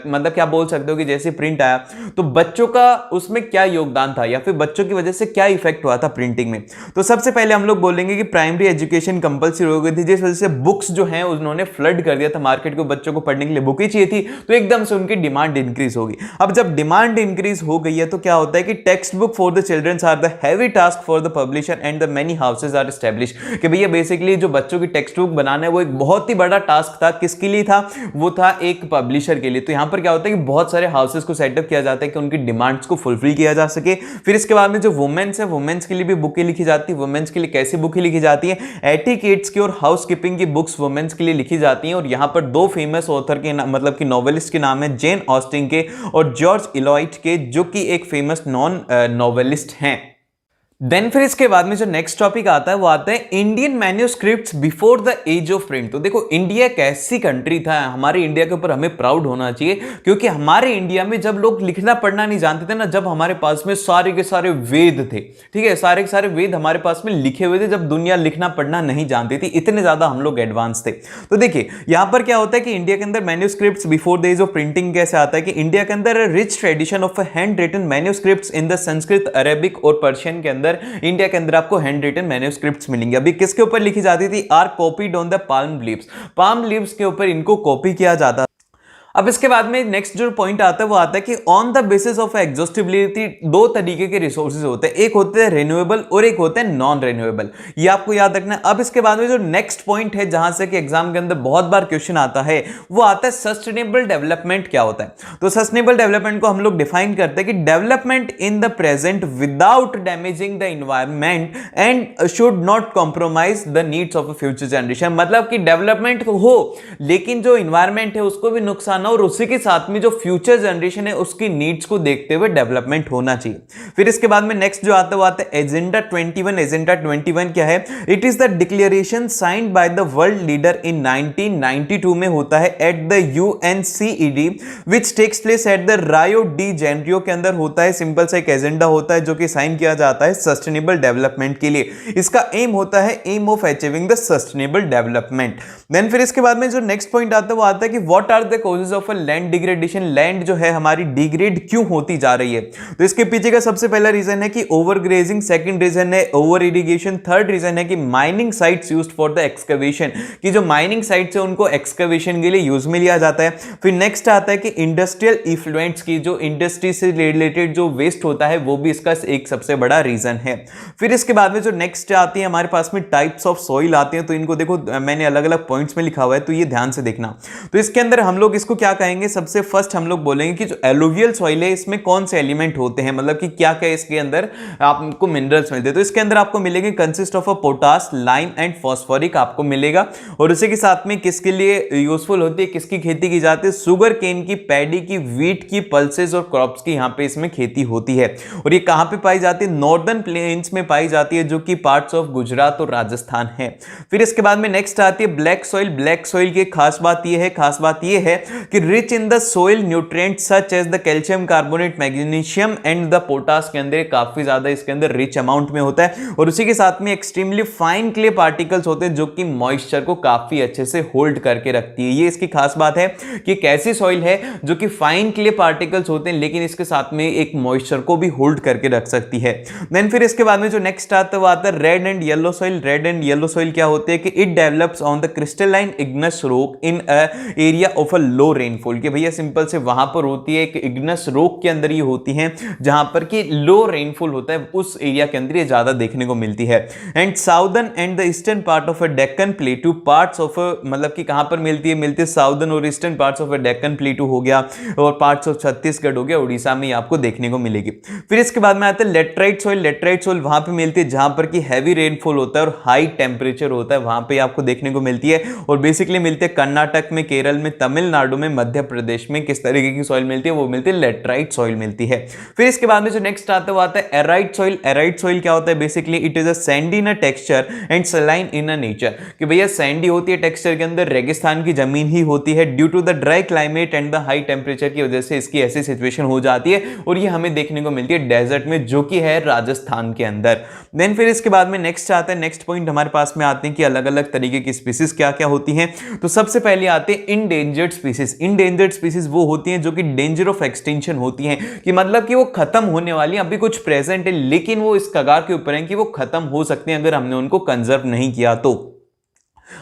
Speaker 1: मतलब क्या बोल सकते हो कि जैसे प्रिंट आया तो बच्चों का उसमें क्या योगदान था या फिर बच्चों की वजह से क्या इफेक्ट हुआ था प्रिंटिंग में। तो सबसे पहले हम लोग बोलेंगे कि प्राइमरी एजुकेशन कंपलसरी हो गई थी, जिस वजह से बुक्स जो है उन्होंने फ्लड कर दिया था मार्केट को, बच्चों को पढ़ने के लिए बुक ही चाहिए थी, तो एकदम से उनकी डिमांड इंक्रीज होगी। अब जब डिमांड इंक्रीज हो गई है तो क्या होता है कि text book for the children are the heavy task for the publisher and the many houses are establish, कि भैया बेसिकली जो बच्चों की टेक्स्ट बुक बनाना है वो एक बहुत ही बड़ा टास्क था। किसके लिए था? वो था एक पब्लिशर के लिए। तो यहां पर क्या होता है कि बहुत सारे हाउसेज को सेटअप किया जाता है कि उनकी डिमांड्स को फुलफिल किया जा सके। फिर इसके बाद में जो वुमेन्स है, वुमेन्स के लिए भी बुकें लिखी जाती है। वुमेन्स के लिए कैसी बुकें लिखी जाती है? एटिकेट्स की और हाउस कीपिंग की बुक्स वुमेन्स के लिए लिखी जाती हैं। और यहां पर दो फेमस ऑथर के मतलब कि नॉवेलिस्ट के नाम है, जेन ऑस्टिन के और जॉर्ज इलॉइट के, जो कि एक फेमस नॉन नॉवेलिस्ट हैं। देन फिर इसके बाद में जो नेक्स्ट टॉपिक आता है वो आता है Indian manuscripts before the age of print. तो देखो इंडिया एक ऐसी कंट्री था, हमारे इंडिया के ऊपर हमें प्राउड होना चाहिए, क्योंकि हमारे इंडिया में जब लोग लिखना पढ़ना नहीं जानते थे ना, जब हमारे पास में सारे के सारे वेद थे, ठीक है, सारे के सारे वेद हमारे पास में लिखे हुए थे, जब दुनिया लिखना पढ़ना नहीं जानती थी, इतने ज्यादा हम लोग एडवांस थे। तो देखिए यहां पर क्या होता है कि इंडिया के अंदर manuscripts before the age of printing कैसे आता है कि इंडिया के अंदर rich tradition of hand written manuscripts in the Sanskrit, Arabic और पर्शियन के अंदर, इंडिया के अंदर आपको हैंड रिटन मैन्यूस्क्रिप्ट्स मिलेंगे। अभी किसके ऊपर लिखी जाती थी? Are copied on the palm leaves, palm leaves के ऊपर इनको कॉपी किया जाता। अब इसके बाद में नेक्स्ट जो पॉइंट आता है वो आता है कि on the basis of exhaustibility दो तरीके के रिसोर्सेज होते हैं, एक होते हैं रिन्यूएबल और एक होते हैं नॉन रिन्यूएबल, ये आपको याद रखना है। अब इसके बाद में जो नेक्स्ट पॉइंट है जहां से कि एग्जाम के अंदर बहुत बार क्वेश्चन आता है वो आता है सस्टेनेबल डेवलपमेंट क्या होता है। तो सस्टेनेबल डेवलपमेंट को हम लोग डिफाइन करते हैं कि development in the present without damaging the environment and should not compromise the needs of a future generation. मतलब कि डेवलपमेंट हो लेकिन जो इन्वायरमेंट है उसको भी नुकसान, और उसी के साथ में जो फ्यूचर जनरेशन है उसकी नीड्स को देखते हुए डेवलपमेंट होना चाहिए। फिर इसके बाद में नेक्स्ट जो आता है वो आता है एजेंडा 21। एजेंडा 21 क्या है? It is the declaration signed by the world leader in 1992 में होता है at the UNCED which takes place at the Rio de Janeiro के अंदर होता है। सिंपल सा एक एजेंडा होता है जो कि साइन किया जाता है सस्टेनेबल डेवलपमेंट के लिए। इसका एम होता है aim of achieving the sustainable development. Then फिर इसके बाद में जो नेक्स्ट पॉइंट आता है वो आता है कि what are the causes of a land degradation. Land जो है हमारी डिग्रेड क्यों होती जा रही है? तो इसके पीछे का सबसे पहला रीजन है कि ओवर ग्रेजिंग, सेकंड रीजन है ओवर इरिगेशन, थर्ड रीजन है कि mining sites used for the excavation, कि जो माइनिंग साइट्स है उनको एक्सकवेशन के लिए यूज में लिया जाता है। फिर नेक्स्ट आता है कि इंडस्ट्रियल इफ्लुएंट्स की, जो इंडस्ट्री से रिलेटेड जो वेस्ट होता है वो भी इसका एक सबसे बड़ा रीजन है। फिर इसके बाद में जो नेक्स्ट आती है हमारे पास में टाइप्स ऑफ सॉइल आते हैं। तो इनको देखो मैंने अलग अलग पॉइंट्स में लिखा हुआ है, तो ये ध्यान से देखना। तो इसके अंदर हम लोग इसको क्या कहेंगे? सबसे फर्स्ट हम लोग बोलेंगे कि जो एलुवियल सॉइल है इसमें कौन से एलिमेंट होते हैं, मतलब कि क्या क्या इसके अंदर आपको मिनरल्स मिलते हैं। तो इसके अंदर आपको मिलेंगे consist of a potash, lime and phosphoric आपको मिलेगा। और उसी के साथ में किसके लिए यूजफुल होती है, किसकी खेती की जाती है? शुगर केन की, पैडी की, व्हीट की, पल्सेस और क्रॉप्स की यहाँ पे इसमें खेती होती है। और ये कहां पे पाई जाती है? नॉर्दर्न प्लेन्स में पाई जाती है, जो कि पार्ट्स ऑफ गुजरात और राजस्थान है। फिर इसके बाद में नेक्स्ट आती है ब्लैक सॉइल। ब्लैक सॉइल की खास बात ये है कि rich in the soil nutrients such as the calcium carbonate, magnesium and the potash के अंदर काफी ज्यादा इसके अंदर रिच अमाउंट में होता है। और उसी के साथ में एक्सट्रीमली फाइन क्ले पार्टिकल्स होते हैं जो कि मॉइस्चर को काफी अच्छे से होल्ड करके रखती है। ये इसकी खास बात है कि एक ऐसी सॉइल है जो कि फाइन क्ले पार्टिकल्स होते हैं लेकिन इसके साथ में एक मॉइस्चर को भी होल्ड करके रख सकती है। देन फिर इसके बाद में जो नेक्स्ट आता है वो आता है red and yellow soil. Red and yellow soil क्या होते हैं कि it develops on the crystalline Ignis rock in area of a low rainfall. कि भैया सिंपल से वहां पर होती है एक इग्नस रॉक के अंदर ये होती है जहां पर कि लो रेनफॉल होता है, उस एरिया के अंदर ये ज्यादा देखने को मिलती है। And southern and the eastern part of a Deccan प्लेटू, parts of मतलब कि कहां पर मिलती है साउदर्न और eastern parts of a Deccan प्लेटू हो गया और पार्ट्स ऑफ छत्तीसगढ़ हो गया, उड़ीसा में आपको देखने को मिलेगी। फिर इसके बाद में आता है लेटराइट सॉइल। लेटराइट सॉइल वहां पे मिलती है जहां पर कि हैवी रेनफॉल होता है और हाई टेम्परेचर होता है, वहां पे आपको देखने को मिलती है। और बेसिकली मिलती है कर्नाटक में, केरल में, तमिलनाडु में, मध्य प्रदेश में। किस तरीके की सॉइल मिलती है? वो मिलती है लेटराइट सॉइल मिलती है। फिर इसके बाद में जो नेक्स्ट आता है वो आता है एराइट सॉइल। एराइट सॉइल क्या होता है? Basically it is a Sandy in a texture and saline in a nature. कि भैया सैंडी होती है टेक्सचर के अंदर, रेगिस्तान की जमीन ही होती है। Due to the dry climate and the high temperature की वजह से इसकी ऐसी सिचुएशन हो जाती है और ये हमें देखने को मिलती है डेजर्ट में, जो कि है राजस्थान के अंदर। देन फिर इसके बाद में नेक्स्ट आता है, नेक्स्ट पॉइंट हमारे पास में आते हैं कि अलग अलग तरीके की स्पीसीज क्या क्या होती हैं। तो सबसे पहले आते हैं इंडेंजर्ड स्पीसीज। इंडेंजर्ड स्पीसीज वो होती हैं जो कि डेंजर ऑफ एक्सटिंक्शन होती हैं, कि मतलब कि वो खत्म होने वाली हैं। अभी कुछ प्रेजेंट है लेकिन वो इस कगार के ऊपर हैं कि वो खत्म हो सकते हैं अगर हमने उनको कंजर्व नहीं किया तो।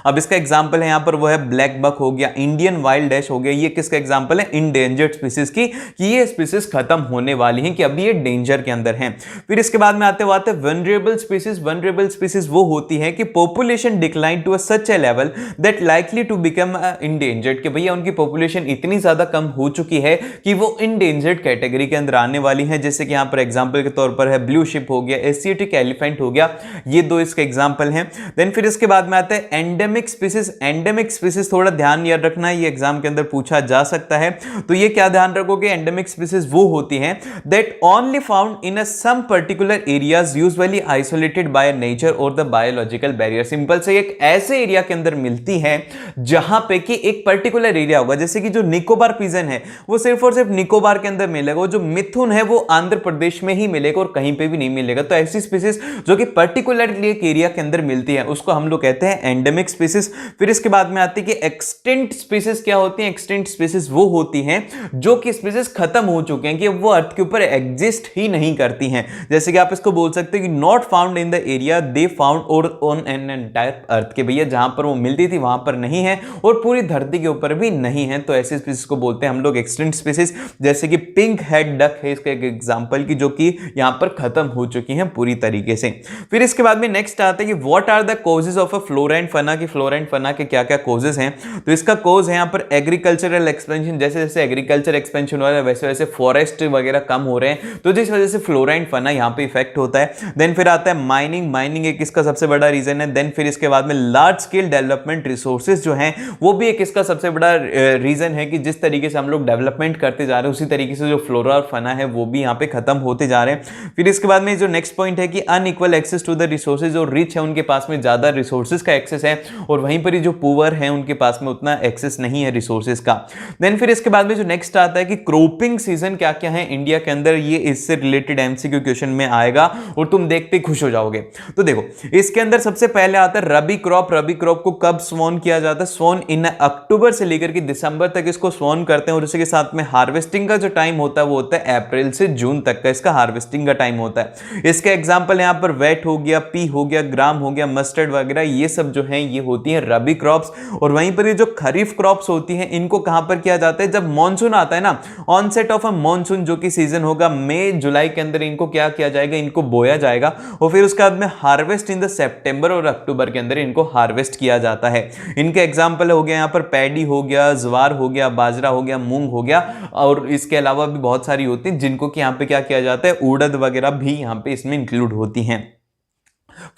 Speaker 1: अब इसका एग्जांपल है यहां पर वो है ब्लैक बक हो गया, इंडियन वाइल्ड डैश हो गया। ये किसका एग्जांपल है? इंडेंजर्ड स्पीसीज की, कि ये स्पीसीज खत्म होने वाली हैं, कि अभी ये डेंजर के अंदर हैं। फिर इसके बाद में आते हैं वनरेबल स्पीसीज। वनरेबल स्पीसीज वो होती है कि population decline to such a level that likely to become endangered, कि भैया उनकी पॉपुलेशन इतनी ज्यादा कम हो चुकी है कि वो इंडेंजर्ड कैटेगरी के अंदर आने वाली है। जैसे कि यहां पर एग्जांपल के तौर पर है ब्लू शिप हो गया, एशियाटिक एलिफेंट हो गया, ये दो इसके एग्जांपल हैं। देन फिर इसके बाद में आता है एंडेमिक स्पीसीज। एंडेमिक स्पीसीज थोड़ा ध्यान याद रखना है, ये एग्जाम के अंदर पूछा जा सकता है। तो ये क्या ध्यान रखोगे? एंडेमिक स्पीसीज वो होती हैं that only found in a some particular areas usually isolated by nature और द बायोलॉजिकल बैरियर। सिंपल से एक ऐसे एरिया के अंदर मिलती है जहां पे कि एक पर्टिकुलर एरिया होगा। जैसे कि जो निकोबार पिजन है वो सिर्फ और सिर्फ निकोबार के अंदर मिलेगा, जो मिथुन है वो आंध्र प्रदेश में ही मिलेगा और कहीं पे भी नहीं मिलेगा। तो ऐसी स्पीसीज जो कि पर्टिकुलरली एक एरिया के अंदर मिलती है उसको हम लोग कहते हैं एंडेमिक स्पीसीज। फिर इसके बाद में आती है कि एक्सटिंक्ट स्पीसीज क्या होती हैं? एक्सटिंक्ट स्पीसीज वो होती हैं जो कि स्पीसीज खत्म हो चुके हैं, कि वो अर्थ के ऊपर एग्जिस्ट ही नहीं करती हैं। जैसे कि आप इसको बोल सकते हैं कि not found in the area they found और ऑन एन एंटायर अर्थ, के भैया जहां पर वो मिलती थी वहां पर नहीं है और पूरी धरती के ऊपर भी नहीं है। तो ऐसी स्पीसीज को बोलते हैं हम लोग एक्सटिंक्ट स्पीसीज। जैसे कि पिंक हेड डक है इसका एक एग्जांपल, की जो कि यहां पर खत्म हो चुकी हैं पूरी तरीके से। फिर इसके बाद में नेक्स्ट आता है कि what are the causes of a flora and fauna, की फ्लोरा एंड फना के क्या क्या कॉजेज हैं। तो इसका कॉज है यहां पर एग्रीकल्चरल एक्सपेंशन। जैसे जैसे एग्रीकल्चर एक्सपेंशन हो रहा है वैसे वैसे फॉरेस्ट वगैरह कम हो रहे हैं, तो जिस वजह से फ्लोरा एंड फना यहां पे इफेक्ट होता है। देन फिर आता है माइनिंग। माइनिंग एक इसका सबसे बड़ा रीजन है। देन फिर इसके बाद में लार्ज स्केल डेवलपमेंट रिसोर्सेज जो हैं वो भी एक इसका सबसे बड़ा रीजन है, कि जिस तरीके से हम लोग डेवलपमेंट करते जा रहे हैं उसी तरीके से जो फ्लोरा और फना है वो भी यहाँ पे खत्म होते जा रहे हैं। फिर इसके बाद में जो नेक्स्ट पॉइंट है कि unequal access to the resources. जो रिच है उनके पास में ज्यादा रिसोर्सेज का एक्सेस है और वहीं पर ही जो पुअर है उनके पास में उतना एक्सेस नहीं है रिसोर्सेज का। देन फिर इसके बाद में जो नेक्स्ट आता है कि क्रॉपिंग सीजन क्या क्या है इंडिया के अंदर, ये इससे रिलेटेड एमसीक्यू क्वेश्चन में आएगा और तुम देखते खुश हो जाओगे। तो देखो इसके अंदर सबसे पहले आता है रबी क्रॉप। रबी क्रॉप को कब सोन किया जाता है? सोन इन अक्टूबर से लेकर के दिसंबर तक इसको सोन करते हैं और उसी के साथ में हार्वेस्टिंग का जो टाइम होता है वो होता है अप्रैल से जून तक का इसका हार्वेस्टिंग का टाइम होता है। इसका एग्जांपल यहां पर वेट हो गया, पी हो गया, ग्राम हो गया, मस्टर्ड वगैरह, ये सब जो है ये होती है रबी क्रॉप्स। और वहीं पर ये जो खरीफ क्रॉप्स होती हैं इनको कहां पर किया जाता है? जब मॉनसून आता है ना, ऑनसेट ऑफ अ मॉनसून जो कि सीजन होगा मई जुलाई के अंदर, इनको क्या किया जाएगा? इनको बोया जाएगा और फिर उसके बाद में हार्वेस्ट इन द सितंबर और अक्टूबर के अंदर इनको हार्वेस्ट किया जाता है। इनके एग्जांपल हो गया यहां पर पैडी हो गया, ज्वार हो गया, बाजरा हो गया, मूंग हो गया, और इसके अलावा भी बहुत सारी होती हैं जिनको कि यहां पे क्या किया जाता है? उड़द वगैरह भी यहां पे इसमें इंक्लूड होती हैं।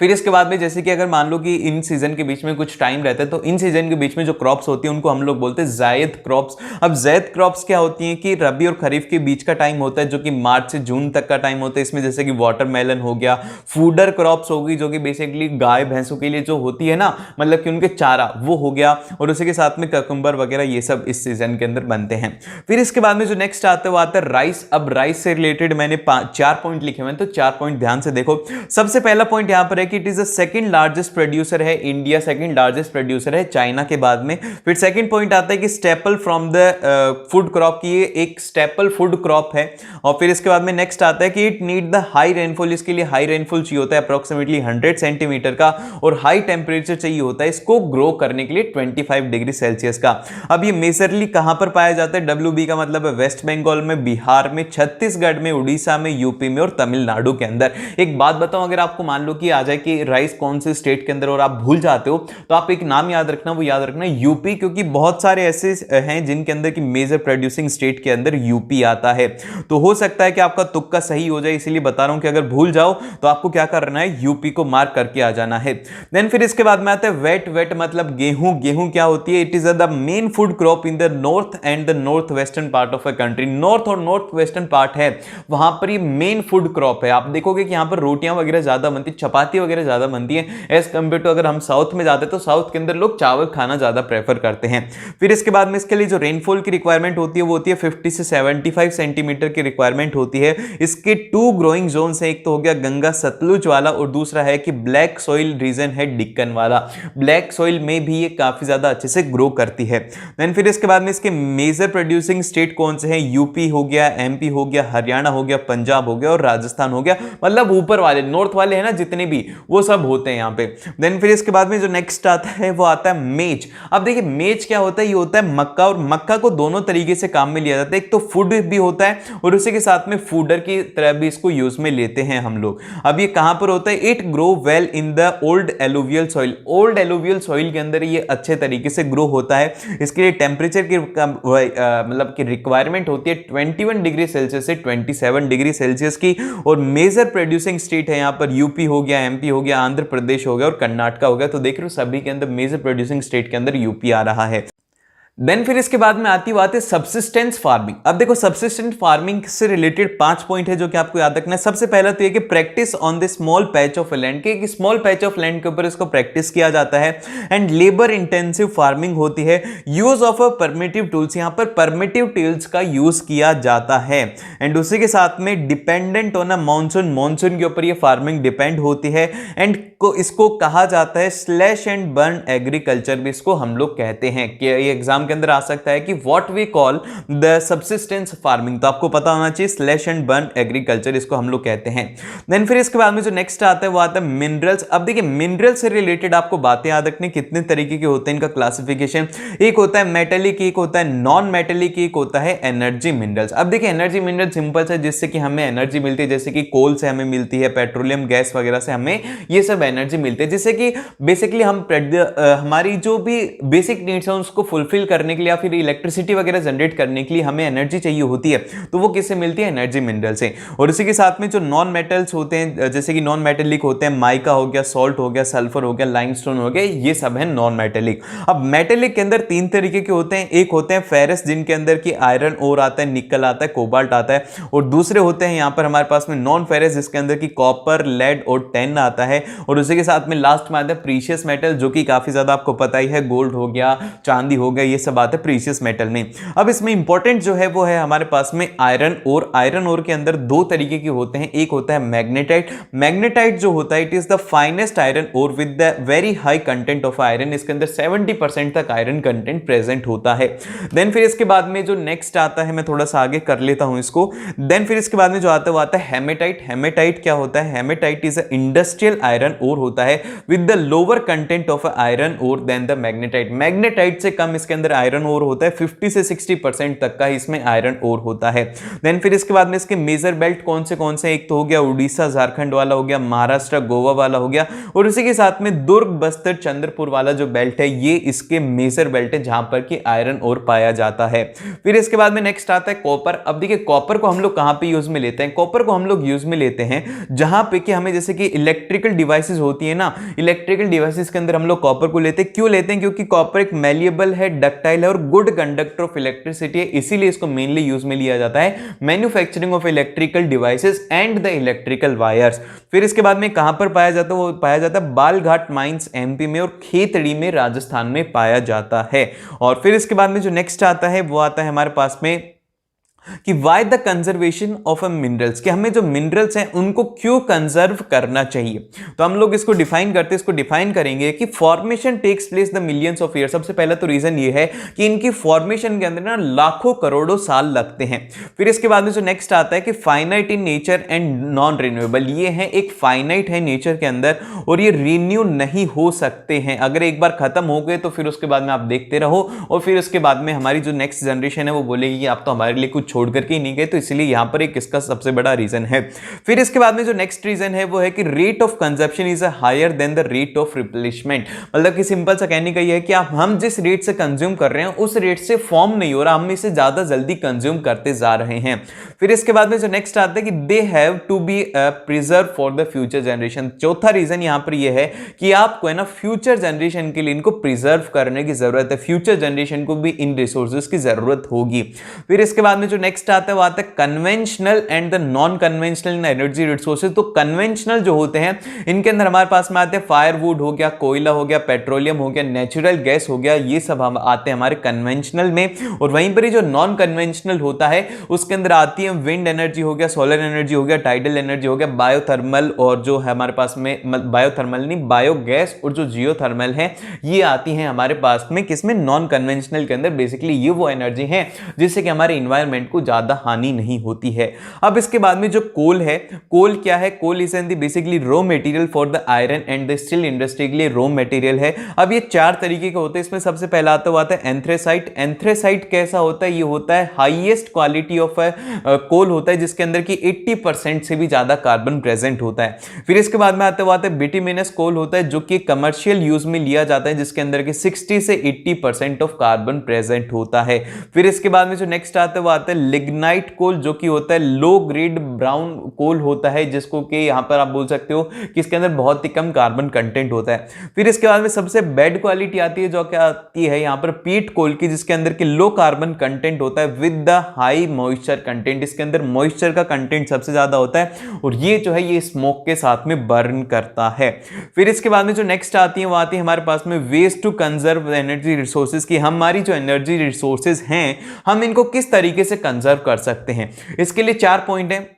Speaker 1: फिर इसके बाद में जैसे कि अगर मान लो कि इन सीजन के बीच में कुछ टाइम रहता है तो इन सीजन के बीच में जो क्रॉप्स होती है उनको हम लोग बोलते हैं जायद क्रॉप्स। अब जायद क्रॉप्स क्या होती हैं कि रबी और खरीफ के बीच का टाइम होता है जो कि मार्च से जून तक का टाइम होता है। इसमें जैसे कि वाटरमेलन हो गया, फूडर क्रॉप्स होगी जो कि बेसिकली गाय भैंसों के लिए जो होती है ना, मतलब कि उनके चारा, वो हो गया, और उसी के साथ में ककम्बर वगैरह, ये सब इस सीजन के अंदर बनते हैं। फिर इसके बाद में जो नेक्स्ट आता है वो आता है राइस। अब राइस से रिलेटेड मैंने 4 पॉइंट लिखे हुए हैं, तो 4 पॉइंट ध्यान से देखो। सबसे पहला पॉइंट यहां पर है कि it is the second largest producer है इंडिया, सेकंड लार्जेस्ट प्रोड्यूसर है चाइना के बाद में। फिर सेकंड पॉइंट आता है कि staple from the food crop, की ये एक स्टेपल फूड क्रॉप है। और फिर इसके बाद में नेक्स्ट आता है कि it need the high rainfall, इसके लिए हाई रेनफॉल चाहिए होता है अप्रोक्सीमेटली 100 सेंटीमीटर का, और हाई टेम्परेचर चाहिए होता है इसको ग्रो करने के लिए 25 डिग्री सेल्सियस का। अब ये मेजरली कहां पर पाया जाता है? WB का मतलब है वेस्ट बंगाल में, बिहार में, छत्तीसगढ़ में, उड़ीसा में, यूपी में और तमिलनाडु के अंदर। एक बात बताऊं, अगर आपको मान लो कि आ जाए कि राइस कौन से स्टेट के अंदर और आप भूल जाते हो तो आप एक नाम याद रखना, वो याद रखना यूपी, क्योंकि बहुत सारे ऐसे हैं जिनके अंदर की मेजर प्रोड्यूसिंग स्टेट के अंदर यूपी आता है। तो हो सकता है कि आपका तुक्का सही हो जाए, इसीलिए बता रहा हूं कि अगर भूल जाओ तो आपको क्या करना है? यूपी को मार्क करके आ जाना है। देन फिर इसके बाद में आता है वेट। वेट मतलब गेहूं। गेहूं क्या होती है? It is the main food crop in the north and the north western part of a country. North और नॉर्थ वेस्टर्न पार्ट है वहां पर ये मेन फूड क्रॉप है। आप देखोगे कि यहां पर रोटियां वगैरह ज्यादा बनती, चपाती वगैरह ज्यादा बनती है एज कंपेयर टू अगर हम साउथ में जाते तो साउथ के अंदर लोग चावल खाना ज्यादा प्रेफर करते हैं। फिर इसके बाद में इसके लिए जो रेनफॉल की रिक्वायरमेंट होती है वो होती है 50 से 75 सेंटीमीटर की रिक्वायरमेंट होती है। इसके 2 ग्रोइंग जोन्स है, एक तो हो गया गंगा सतलुज वाला और दूसरा है कि ब्लैक सॉइल रीजन है डिक्कन वाला। ब्लैक सॉइल में भी ये काफी ज्यादा अच्छे से ग्रो करती है। देन फिर इसके बाद में इसके मेजर प्रोड्यूसिंग स्टेट कौन से हैं? यूपी हो गया, एमपी हो गया, हरियाणा हो गया, पंजाब हो गया और राजस्थान हो गया। मतलब ऊपर वाले नॉर्थ वाले हैं ना जितने भी, वो सब होते हैं यहाँ पे। देन फिर इसके बाद में जो नेक्स्ट आता है वो आता है मेज। अब देखिए मेज क्या होता है, ये होता है मक्का, और मक्का को दोनों तरीके से काम में लिया जाता है, एक तो फूड भी होता है और उसी के साथ में फूडर की तरह भी इसको यूज में लेते हैं हम लोग। अब ये कहां पर होता है, it grow well in the old alluvial soil. Old alluvial soil के अंदर ये अच्छे तरीके से ग्रो होता है। इसके लिए टेम्परेचर की मतलब की रिक्वायरमेंट होती है 21 डिग्री सेल्सियस से 27 डिग्री सेल्सियस की। और मेजर प्रोड्यूसिंग स्टेट है यहाँ पर यूपी हो गया, एमपी हो गया, आंध्र प्रदेश हो गया और कर्नाटका हो गया। तो देख रहे हो सभी के अंदर मेजर प्रोड्यूसिंग स्टेट के अंदर यूपी आ रहा है। देन फिर इसके बाद में आती बात है सब्सिस्टेंस फार्मिंग। अब देखो सब्सिस्टेंस फार्मिंग से रिलेटेड 5 पॉइंट है जो कि आपको याद रखना है। सबसे पहला तो ये कि practice on the small patch of land, के एक स्मॉल पैच ऑफ लैंड के ऊपर इसको प्रैक्टिस किया जाता है। एंड लेबर इंटेंसिव फार्मिंग होती है। Use of a primitive tools, यहां पर परमिटिव टूल्स का यूज किया जाता है। एंड उसी के साथ में dependent on a monsoon, monsoon के ऊपर ये फार्मिंग डिपेंड होती है। एंड इसको कहा जाता है स्लैश एंड बर्न एग्रीकल्चर भी इसको हम लोग कहते हैं। कि ये एग्जाम के अंदर आ सकता है कि what we call the subsistence farming, तो आपको पता होना चाहिए स्लैश एंड बर्न एग्रीकल्चर इसको हम लोग कहते हैं। देन फिर इसके बाद में जो नेक्स्ट आता है वो आता है मिनरल्स। अब देखिए मिनरल से रिलेटेड आपको बातें याद रखनी, कितने तरीके के होते हैं इनका क्लासिफिकेशन। एक होता है मेटेलिक, एक होता है नॉन मेटेलिक, एक होता है एनर्जी मिनरल्स। अब देखिए एनर्जी मिनरल सिंपल है, जिससे कि हमें एनर्जी मिलती है, जैसे कि कोल से हमें मिलती है, पेट्रोलियम गैस वगैरह से हमें ये सब एनर्जी मिलती है, जिससे कि बेसिकली हम हमारी जो भी बेसिक नीड्स है उसको फुलफिल करने के लिए या फिर इलेक्ट्रिसिटी वगैरह जनरेट करने के लिए हमें एनर्जी चाहिए होती है। तो वो किससे मिलती है, एनर्जी मिनरल से। और इसी के साथ में जो नॉन मेटल्स होते हैं, जैसे कि नॉन मेटेलिक होते हैं, माइका हो गया, सॉल्ट हो गया, सल्फर हो गया, लाइमस्टोन हो गया, ये सब है नॉन मेटेलिक। अब मेटेलिक के अंदर 3 तरीके के होते हैं। एक होते हैं फेरस, जिनके अंदर की आयरन ओर आता है, निकल आता है, कोबाल्ट आता है। और दूसरे होते हैं यहां पर हमारे पास में नॉन फेरस, जिसके अंदर की कॉपर, लेड और टिन आता है। और उसी के साथ में लास्ट में आता है प्रीशियस मेटल, जो कि काफी ज्यादा आपको पता ही है, गोल्ड हो गया, चांदी हो गया, ये सब आता है प्रीशियस मेटल में। अब इसमें इंपॉर्टेंट जो है वो है हमारे पास में आयरन ओर। आयरन ओर के अंदर 2 तरीके के होते हैं। एक होता है मैग्नेटाइट। मैग्नेटाइट जो होता है it is the finest iron ore with the very high content of iron. इसके अंदर 70% तक आयरन कंटेंट प्रेजेंट होता है। देन फिर इसके बाद में जो नेक्स्ट आता है, मैं थोड़ा सा आगे कर लेता हूं इसको। देन फिर इसके बाद में जो आता है वो आता है हेमेटाइट। हेमेटाइट क्या होता है, hematite is a industrial iron ore होता है with the lower content of iron ore than the magnetite. Magnetite से कम इसके अंदर आयरन ओर होता है, 50 से 60% तक का इसमें आयरन ओर होता है। देन फिर इसके बाद में इसके मेजर बेल्ट कौन से एक तो हो गया उड़ीसा झारखंड वाला हो गया, महाराष्ट्र गोवा वाला हो गया, और उसी के साथ में दुर्ग बस्तर चंद्रपुर वाला जो बेल्ट है ये इसके मेजर बेल्ट है, जहां पर कि आयरन ओर पाया जाता है। फिर इसके बाद में नेक्स्ट आता है कॉपर। अब देखिए कॉपर को हम लोग कहां पे यूज में लेते हैं, कॉपर को हम लोग यूज में लेते हैं जहां पे कि हमें जैसे कि इलेक्ट्रिकल डिवाइसेस होती है ना, इलेक्ट्रिकल डिवाइसेस के अंदर हम लोग कॉपर को लेते हैं। क्यों लेते हैं, क्योंकि कॉपर एक मैलिएबल है, डक्टाइल है और गुड कंडक्टर ऑफ इलेक्ट्रिसिटी है, इसीलिए इसको मेनली यूज में लिया जाता है manufacturing of electrical devices and the electrical wires. फिर इसके बाद में कहां पर पाया जाता है, वो पाया जाता है बालघाट माइंस एमपी में और खेतड़ी में राजस्थान में पाया जाता है। और फिर इसके बाद में जो नेक्स्ट आता है वो आता है हमारे पास में कि why the conservation of a minerals, कि हमें जो मिनरल्स हैं उनको क्यों कंजर्व करना चाहिए। तो हम लोग इसको डिफाइन करते हैं, इसको डिफाइन करेंगे कि formation takes place the millions of year. सबसे पहला तो रीजन ये है कि इनकी फॉर्मेशन के अंदर ना लाखों करोड़ों साल लगते हैं। फिर इसके बाद में जो नेक्स्ट आता है कि finite in nature and non renewable, ये है एक फाइनाइट है नेचर के अंदर और ये रिन्यू नहीं हो सकते हैं। अगर एक बार खत्म हो गए तो फिर उसके बाद में आप देखते रहो और फिर उसके बाद में हमारी जो नेक्स्ट जनरेशन है वो बोलेगी कि आप तो हमारे लिए कुछ छोड़ करके ही नहीं गए। तो इसलिए यहां पर एक इसका सबसे बड़ा रीजन है। फिर इसके बाद में जो नेक्स्ट रीजन है वो है कि rate of consumption is higher than the rate of replacement. मतलब कि सिंपल सा कहने का ये है कि आप हम जिस रेट से कंज्यूम कर रहे हैं उस रेट से फॉर्म नहीं हो रहा, हम इसे ज्यादा जल्दी कंज्यूम करते जा रहे हैं। फिर इसके बाद में जो नेक्स्ट आता है कि they have to be preserve for the future generation. चौथा रीजन यहां पर यह है कि आपको है ना फ्यूचर जनरेशन के लिए इनको प्रिजर्व करने की जरूरत है, फ्यूचर जनरेशन को भी इन रिसोर्सेज की जरूरत होगी। फिर इसके बाद में जो नेक्स्ट आता है वो आता है conventional and the non conventional energy resources. तो कन्वेंशनल जो होते हैं इनके अंदर हमारे पास में आते हैं फायरवुड हो गया, कोयला हो गया, पेट्रोलियम हो गया, नेचुरल गैस हो गया, ये सब हम आते हैं हमारे कन्वेंशनल में। और वहीं पर ही जो नॉन कन्वेंशनल होता है उसके अंदर आती है विंड एनर्जी हो गया, सोलर एनर्जी हो गया, टाइडल एनर्जी हो गया, बायोथर्मल, और जो है हमारे पास में बायोथर्मल नहीं बायोगैस और जो जियोथर्मल है ये आती हैं हमारे पास में किसमें, नॉन कन्वेंशनल के अंदर। बेसिकली ये वो एनर्जी है जिससे कि हमारे इन्वायरमेंट को ज़्यादा हानि नहीं होती है। अब इसके बाद में जो कोल है, कोल क्या है? Coal is an the basically raw material for the iron and the steel industry के लिए रॉ मटेरियल है। अब ये 4 तरीके के होते हैं, इसमें सबसे पहला आता है एंथ्रेसाइट। एंथ्रेसाइट कैसा होता है? ये होता है हाईएस्ट क्वालिटी ऑफ कोल होता है जिसके अंदर की 80% से भी ज्यादा कार्बन प्रेजेंट होता है। फिर इसके बाद में आता है बिटुमिनस कोल होता है जो कि कमर्शियल यूज में लिया जाता है जिसके अंदर की 60 से 80% ऑफ कार्बन प्रेजेंट होता है। फिर इसके बाद में जो नेक्स्ट आता है वो आता है लिग्नाइट कोल जो कि होता है लो ग्रेड ब्राउन कोल होता है जिसको कि यहां पर आप बोल सकते हो कि इसके अंदर बहुत ही कम कार्बन कंटेंट होता है। फिर इसके बाद में सबसे बेड क्वालिटी आती है जो क्या आती है यहां पर पीट कोल की जिसके अंदर की लो कार्बन कंटेंट होता है with the high moisture content. इसके अंदर मॉइस्चर का कंटेंट सबसे ज्यादा होता है और ये जो है ये स्मोक के साथ में बर्न करता है। फिर इसके बाद में जो नेक्स्ट आती है वो आती है हमारे पास में ways to conserve energy resources की हमारी जो एनर्जी रिसोर्सेज हैं हम इनको किस तरीके से कंजर्व कर सकते हैं। इसके लिए 4 पॉइंट है।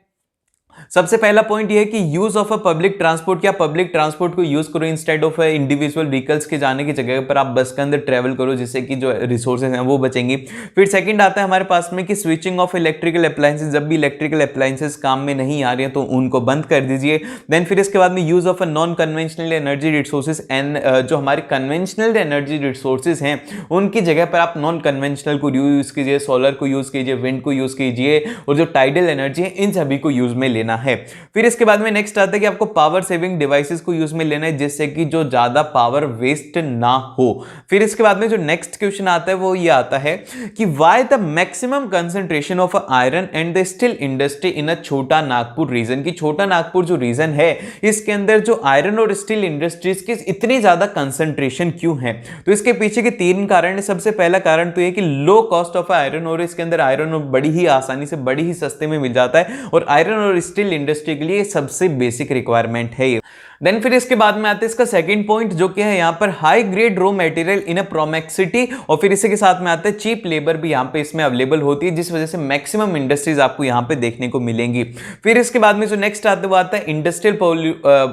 Speaker 1: सबसे पहला पॉइंट ये है कि use of a public transport, क्या पब्लिक ट्रांसपोर्ट को यूज करो इंस्टेड ऑफ इंडिविजुअल व्हीकल्स के जाने की जगह पर आप बस के अंदर ट्रेवल करो जिससे कि जो रिसोर्सेज हैं वो बचेंगी। फिर सेकंड आता है हमारे पास में कि स्विचिंग ऑफ इलेक्ट्रिकल अप्लायंसेस, जब भी इलेक्ट्रिकल अप्लायंसेस काम में नहीं आ रही हैं तो उनको बंद कर दीजिए। देन फिर इसके बाद में use of a non conventional energy resources and जो हमारे कन्वेंशनल एनर्जी रिसोर्सेज हैं उनकी जगह पर आप नॉन कन्वेंशनल को यूज कीजिए, सोलर को यूज कीजिए, विंड को यूज कीजिए और जो टाइडल एनर्जी है इन सभी को यूज में लेना है। फिर इसके बाद में नेक्स्ट आता है कि आपको पावर सेविंग डिवाइसेस को यूज में लेना है जिससे कि जो ज्यादा पावर वेस्ट ना हो। फिर इसके बाद में जो नेक्स्ट क्वेश्चन आता है वो ये आता है कि why the maximum concentration of iron and the steel industry in a Chota Nagpur reason, की छोटा नागपुर जो रीजन है इसके अंदर जो आयरन और स्टील इंडस्ट्रीज की इतनी ज्यादा कंसंट्रेशन क्यों है? तो इसके पीछे के 3 कारण है। सबसे पहला कारण तो ये कि लो कॉस्ट ऑफ आयरन और इसके अंदर आयरन बड़ी ही आसानी से बड़ी ही सस्ते में मिल जाता है और आयरन और स्टील इंडस्ट्री के लिए सबसे बेसिक रिक्वायरमेंट है ये। देन फिर इसके बाद में आता है इसका सेकंड पॉइंट जो कि है यहां पर high grade raw material in a proximity और फिर इसी के साथ में आता है चीप लेबर भी यहां पे इसमें अवेलेबल होती है जिस वजह से मैक्सिमम इंडस्ट्रीज आपको यहां पे देखने को मिलेंगी। फिर इसके बाद में जो नेक्स्ट आता है industrial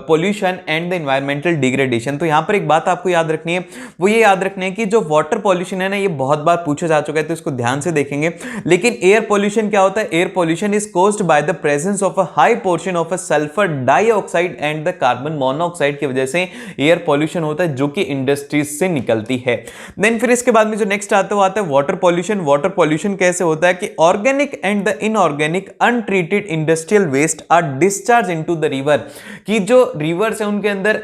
Speaker 1: pollution and the environmental degradation. तो यहां पर एक बात आपको याद रखनी है, वो ये याद रखनी है कि जो वाटर पॉल्यूशन है ना ये बहुत बार पूछा जा चुका है तो इसको ध्यान से देखेंगे। लेकिन एयर पॉल्यूशन क्या होता है? Air pollution is caused by the presence of a high portion of a sulphur dioxide and the carbon monoxide की वजह से एयर पॉल्यूशन होता है जो कि इंडस्ट्रीज से निकलती है। देन फिर इसके बाद में जो नेक्स्ट आता है वो आता है वाटर पॉल्यूशन। वाटर पॉल्यूशन कैसे होता है कि organic and the inorganic untreated industrial waste are discharge into the river, कि जो रिवर्स है उनके अंदर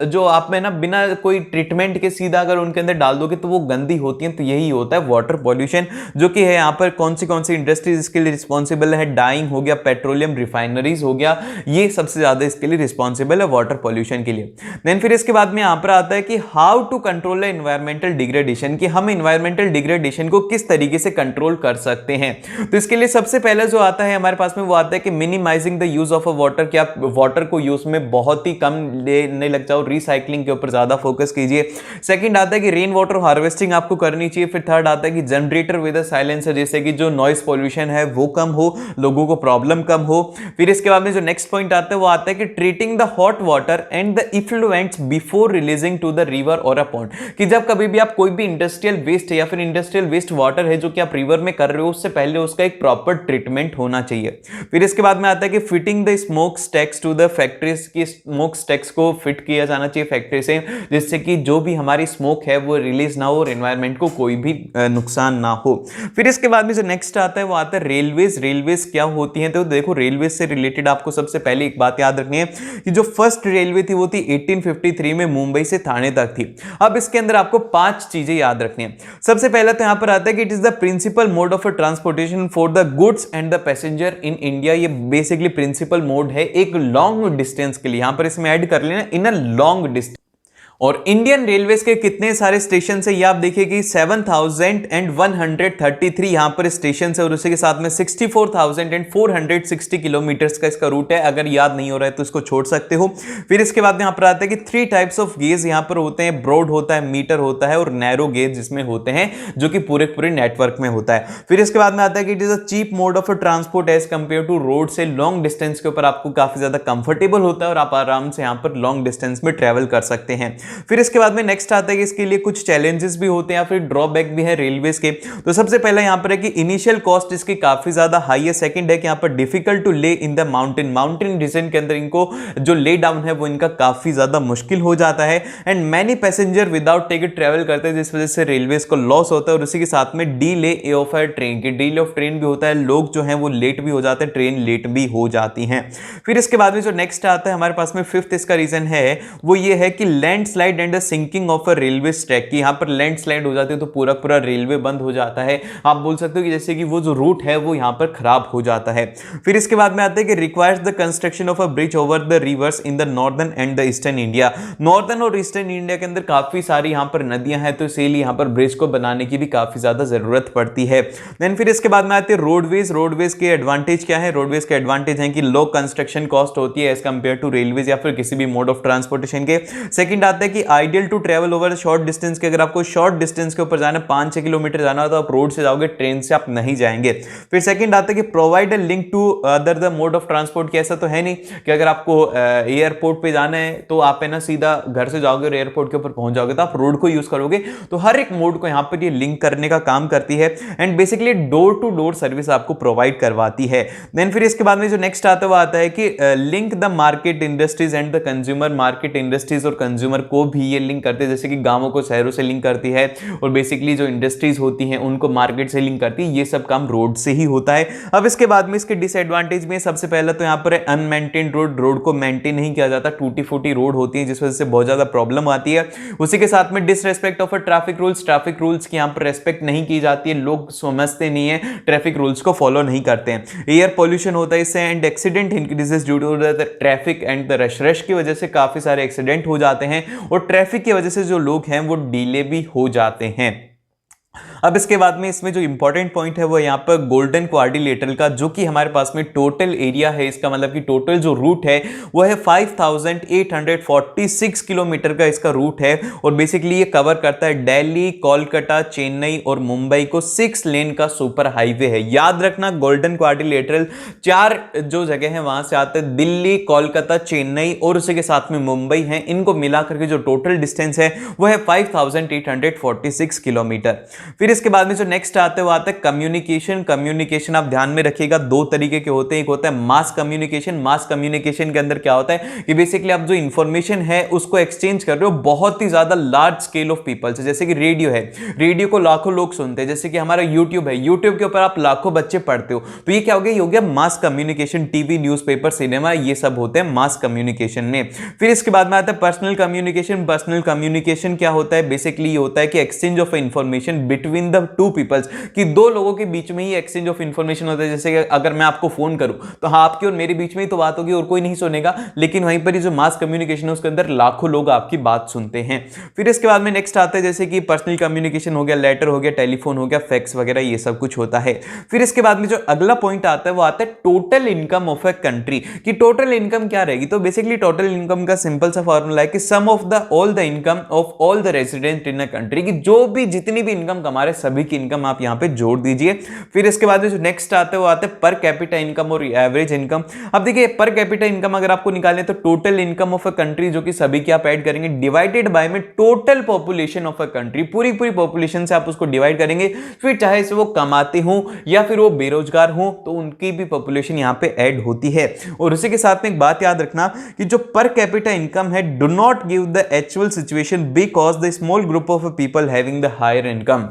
Speaker 1: जो आप में ना बिना कोई ट्रीटमेंट के सीधा अगर उनके अंदर डाल दोगे तो वो गंदी होती हैं। तो यही होता है वाटर पॉल्यूशन जो कि है यहाँ पर कौन सी इंडस्ट्रीज इसके लिए रिस्पॉन्सिबल है? डाइंग हो गया, पेट्रोलियम रिफाइनरीज हो गया, ये सबसे ज्यादा इसके लिए रिस्पॉन्सिबल है वाटर पॉल्यूशन के लिए। देन फिर इसके बाद में यहां पर आता है कि how to control environmental degradation, कि हम एनवायरमेंटल डिग्रेडेशन को किस तरीके से कंट्रोल कर सकते हैं। तो इसके लिए सबसे पहले जो आता है हमारे पास में वो आता है कि minimising the use of a water, कि आप वाटर को यूज में बहुत ही कम लेने लग जाओ, रिसाइकलिंग के ऊपर ज्यादा फोकस कीजिए। सेकंड आता है कि रेन वाटर हार्वेस्टिंग आपको करनी चाहिए। फिर थर्ड आता है कि जनरेटर विद साइलेंसर, जैसे कि जो नॉइस पॉल्यूशन है वो कम हो, लोगों को प्रॉब्लम कम हो। फिर इसके बाद में जो नेक्स्ट पॉइंट आता है वो आता है कि treating the hot water and the effluents before releasing to the river और अ पॉन्ड, कि जब कभी भी आप कोई भी इंडस्ट्रियल वेस्ट या फिर इंडस्ट्रियल वेस्ट वाटर है जो कि आप रिवर में कर रहे हो उससे पहले उसका एक प्रॉपर ट्रीटमेंट होना चाहिए। फिर इसके बाद में आता है कि fitting the smoke stacks to the factories, की स्मोक स्टैक्स को फिट किया जाना चाहिए फैक्ट्री से जिससे कि जो भी हमारी स्मोक है वो रिलीज ना हो और एनवायरमेंट को कोई भी नुकसान ना हो। फिर इसके बाद में जो नेक्स्ट आता है वो आता है रेलवेज। रेलवेज क्या होती हैं? तो देखो रेलवेज से रिलेटेड आपको सबसे पहले एक बात याद रखनी है कि जो फर्स्ट रेलवे थी वो थी 1853 में मुंबई से थाने तक थी। अब इसके अंदर आपको 5 चीजें याद रखनी है। सबसे पहला तो यहां पर आता है कि it is the principal mode of transportation for the goods and the passenger in India. ये बेसिकली प्रिंसिपल मोड है एक लॉन्ग डिस्टेंस के लिए, यहां पर इसमें ऐड कर लेना इन अ लॉन्ग डिस्टेंस। और इंडियन रेलवेज के कितने सारे स्टेशन है ये आप देखिए कि 7133 यहां पर स्टेशन है और उसी के साथ में 64,460 किलोमीटर्स का इसका रूट है। अगर याद नहीं हो रहा है तो इसको छोड़ सकते हो। फिर इसके बाद यहां पर आता है कि 3 टाइप्स ऑफ गेज यहां पर होते हैं, ब्रॉड होता है, मीटर होता है और नैरो गेज जिसमें होते हैं जो कि पूरे नेटवर्क में होता है। फिर इसके बाद में आता है कि it is a cheap mode of transport as compare to road से। लॉन्ग डिस्टेंस के ऊपर आपको काफी ज्यादा कंफर्टेबल होता है और आप आराम से यहां पर लॉन्ग डिस्टेंस में ट्रेवल कर सकते हैं। फिर इसके बाद में नेक्स्ट आता है कि इसके लिए कुछ चैलेंजेस भी होते हैं या फिर ड्रॉबैक भी है रेलवेज के। तो सबसे पहला यहाँ पर है कि इनिशियल कॉस्ट इसकी काफी ज्यादा हाई है। सेकंड है कि यहाँ पर डिफिकल्ट टू ले इन द माउंटेन रीजन के अंदर इनको जो ले डाउन है वो इनका काफी ज्यादा मुश्किल हो जाता है। And many passenger without ticket travel करते हैं जिस वजह से रेलवेज को लॉस होता है। और उसी के साथ में डीले ऑफ ट्रेन की डीले ऑफ ट्रेन भी होता है, लोग जो हैं वो लेट भी हो जाते हैं, ट्रेन लेट भी हो जाती हैं। फिर इसके बाद में जो नेक्स्ट आता है हमारे पास में फिफ्थ इसका रीजन है वो ये है कि landslide and sinking of a railway track की यहाँ पर लैंडस्लाइड हो जाती है तो पूरा पूरा रेलवे बंद हो जाता है। आप बोल सकते हो कि जैसे कि वो जो रूट है वो यहाँ पर खराब हो जाता है। फिर इसके बाद में आता है कि requires the construction of a bridge over the reverse in the northern and the eastern India. Northern और ईस्टर्न इंडिया के अंदर काफी सारी यहाँ पर नदियां हैं तो इसीलिए यहाँ पर ब्रिज को बनाने की भी काफी ज्यादा जरूरत पड़ती है। देन फिर इसके बाद में आते हैं रोडवेज। रोडवेज के एडवांटेज क्या है? रोडवेज के एडवांटेज हैं कि लो कंस्ट्रक्शन कॉस्ट होती है एज कंपेयर टू रेलवेज या फिर किसी भी मोड ऑफ ट्रांसपोर्टेशन के। सेकंड आता है कि ideal to travel over short distance के, अगर आपको शॉर्ट डिस्टेंस के ऊपर जाना 5-6 किलोमीटर जाना हो तो आप रोड से जाओगे, ट्रेन से आप नहीं जाएंगे। फिर सेकंड आता है कि provide a link to other the mode of transport की। ऐसा तो है नहीं कि अगर आपको एयरपोर्ट पे जाना है तो आप है ना सीधा घर से जाओगे और एयरपोर्ट के ऊपर पहुंच जाओगे, तो आप रोड को यूज करोगे। तो हर एक मोड को यहाँ पर ये लिंक करने का काम करती है and basically door to door service आपको प्रोवाइड करवाती है। देन फिर इसके बाद में जो नेक्स्ट आता है वो आता है कि link the market industries and the consumer. Market industries और कंज्यूमर को भी ये लिंक करते हैं, जैसे कि गांवों को शहरों से लिंक करती है और बेसिकली जो इंडस्ट्रीज होती हैं उनको मार्केट से लिंक करती है। ये सब काम रोड से ही होता है। अब इसके बाद में इसके डिसएडवांटेज में सबसे पहला तो यहाँ पर अनमेंटेन्ड रोड को मेंटेन नहीं किया जाता, टूटी फूटी रोड होती है जिस वजह से बहुत ज्यादा प्रॉब्लम आती है। उसी के साथ में डिसरेस्पेक्ट ऑफ ट्रैफिक रूल्स की यहाँ पर रेस्पेक्ट नहीं की जाती है, लोग समझते नहीं है, ट्रैफिक रूल्स को फॉलो नहीं करते हैं। एयर पॉल्यूशन होता है इससे and accident increases due to the traffic and the rush की वजह से काफी सारे एक्सीडेंट हो जाते हैं और ट्रैफिक की वजह से जो लोग हैं वो डिले भी हो जाते हैं। अब इसके बाद में इसमें जो इंपॉर्टेंट पॉइंट है वो यहाँ पर गोल्डन क्वाड्रिलेटरल का, जो कि हमारे पास में टोटल एरिया है, इसका मतलब कि टोटल जो रूट है वो है 5846 किलोमीटर का इसका रूट है और बेसिकली ये कवर करता है दिल्ली, कोलकाता, चेन्नई और मुंबई को। 6 लेन का सुपर हाईवे है। याद रखना गोल्डन क्वाड्रिलेटरल 4 जो जगह है वहां से आते हैं, दिल्ली, कोलकाता, चेन्नई और उसी के साथ में मुंबई है। इनको मिलाकर के जो टोटल डिस्टेंस है वो है 5846 किलोमीटर। फिर इसके बाद में जो नेक्स्ट आता है वो आता है कम्युनिकेशन। आप ध्यान में रखिएगा, 2 तरीके के होते हैं। एक होता है मास कम्युनिकेशन। मास कम्युनिकेशन के अंदर क्या होता है कि बेसिकली आप जो इंफॉर्मेशन है उसको एक्सचेंज कर रहे हो बहुत ही ज्यादा लार्ज स्केल ऑफ पीपल से। जैसे कि रेडियो है, रेडियो को लाखों लोग सुनते हैं। जैसे कि हमारा यूट्यूब है, यूट्यूब के ऊपर आप लाखों बच्चे पढ़ते हो, तो ये क्या हो गया? ये हो गया mass communication. TV, newspaper, cinema, ये सब होते हैं मास कम्युनिकेशन में। फिर इसके बाद में आता है पर्सनल कम्युनिकेशन। पर्सनल कम्युनिकेशन क्या होता है? बेसिकली ये होता है कि exchange of information between the 2 peoples, कि 2 लोगों के बीच में ही एक्सचेंज ऑफ इंफॉर्मेशन होता है। जैसे कि अगर मैं आपको फोन करूं तो हाँ, आपकी और मेरे बीच में ही तो बात होगी और कोई नहीं सुनेगा, लेकिन वहीं पर जो मास कम्युनिकेशन है उसके अंदर लाखों लोग आपकी बात सुनते हैं। फिर इसके बाद में नेक्स्ट आता है जैसे कि पर्सनल कम्युनिकेशन हो गया, लेटर हो गया, टेलीफोन हो गया, फैक्स वगैरह, ये सब कुछ होता है। फिर इसके बाद में जो अगला पॉइंट आता है वो आता है total income of a country, कि टोटल इनकम क्या रहेगी। तो बेसिकली टोटल इनकम का सिंपल सा फॉर्मूला है कि sum of the all the income of all the resident in a country, की जो भी जितनी भी इनकम कमा रहे सभी की इनकम आप यहां पे जोड़ दीजिए। फिर इसके बाद जो नेक्स्ट आता है वो आता है पर कैपिटा इनकम और एवरेज इनकम। अब देखिए पर कैपिटा इनकम अगर आपको निकालने तो total income of a country, जो कि सभी की आप ऐड करेंगे, डिवाइडेड बाय में total population of a country, पूरी पॉपुलेशन से आप उसको डिवाइड करेंगे। फिर चाहे से वो कमाते हो या फिर वो बेरोजगार हो तो उनकी भी पॉपुलेशन यहां पे ऐड होती है। और उसी के साथ में एक बात याद रखना कि जो पर कैपिटा इनकम है do not give the actual situation because the small group of people having the higher income.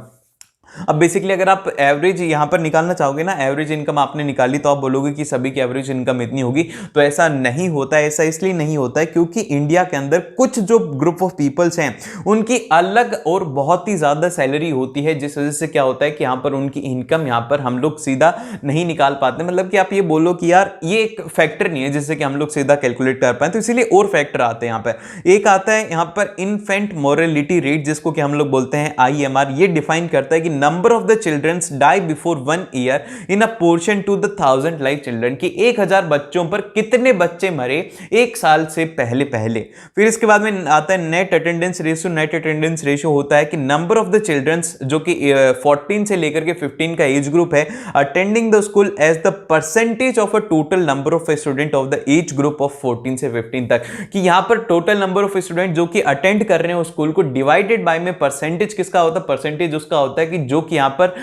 Speaker 1: अब बेसिकली अगर आप एवरेज यहां पर निकालना चाहोगे ना, एवरेज इनकम आपने निकाली तो आप बोलोगे कि सभी की एवरेज इनकम इतनी होगी, तो ऐसा नहीं होता है। ऐसा इसलिए नहीं होता है क्योंकि इंडिया के अंदर कुछ जो ग्रुप ऑफ पीपल्स हैं उनकी अलग और बहुत ही ज्यादा सैलरी होती है, जिस वजह से क्या होता है कि यहां पर उनकी इनकम यहां पर हम लोग सीधा नहीं निकाल पाते। मतलब कि आप ये बोलो कि यार ये एक फैक्टर नहीं है जिससे कि हम लोग सीधा कैलकुलेट कर पाए, तो इसीलिए और फैक्टर आते हैं यहां पर। एक आता है यहां पर इन्फेंट मोरेलिटी रेट, जिसको कि हम लोग बोलते हैं IMR। ये डिफाइन करता है कि number of the childrens die before 1 year in a portion to the 1000 life children, कि 1000 बच्चों पर कितने बच्चे मरे 1 साल से पहले पहले। फिर इसके बाद में आता है net attendance ratio. Net attendance ratio होता है कि नंबर ऑफ द चिल्ड्रंस जो कि 14 से लेकर के 15 का एज ग्रुप है attending the school age the percentage of a total number of student of the age group of 14 से 15 तक, कि यहां पर टोटल नंबर ऑफ स्टूडेंट जो कि अटेंड कर रहे हैं उस स्कूल को डिवाइडेड बाय में परसेंटेज किसका होता है, परसेंटेज उसका होता है कि जो कि यहां पर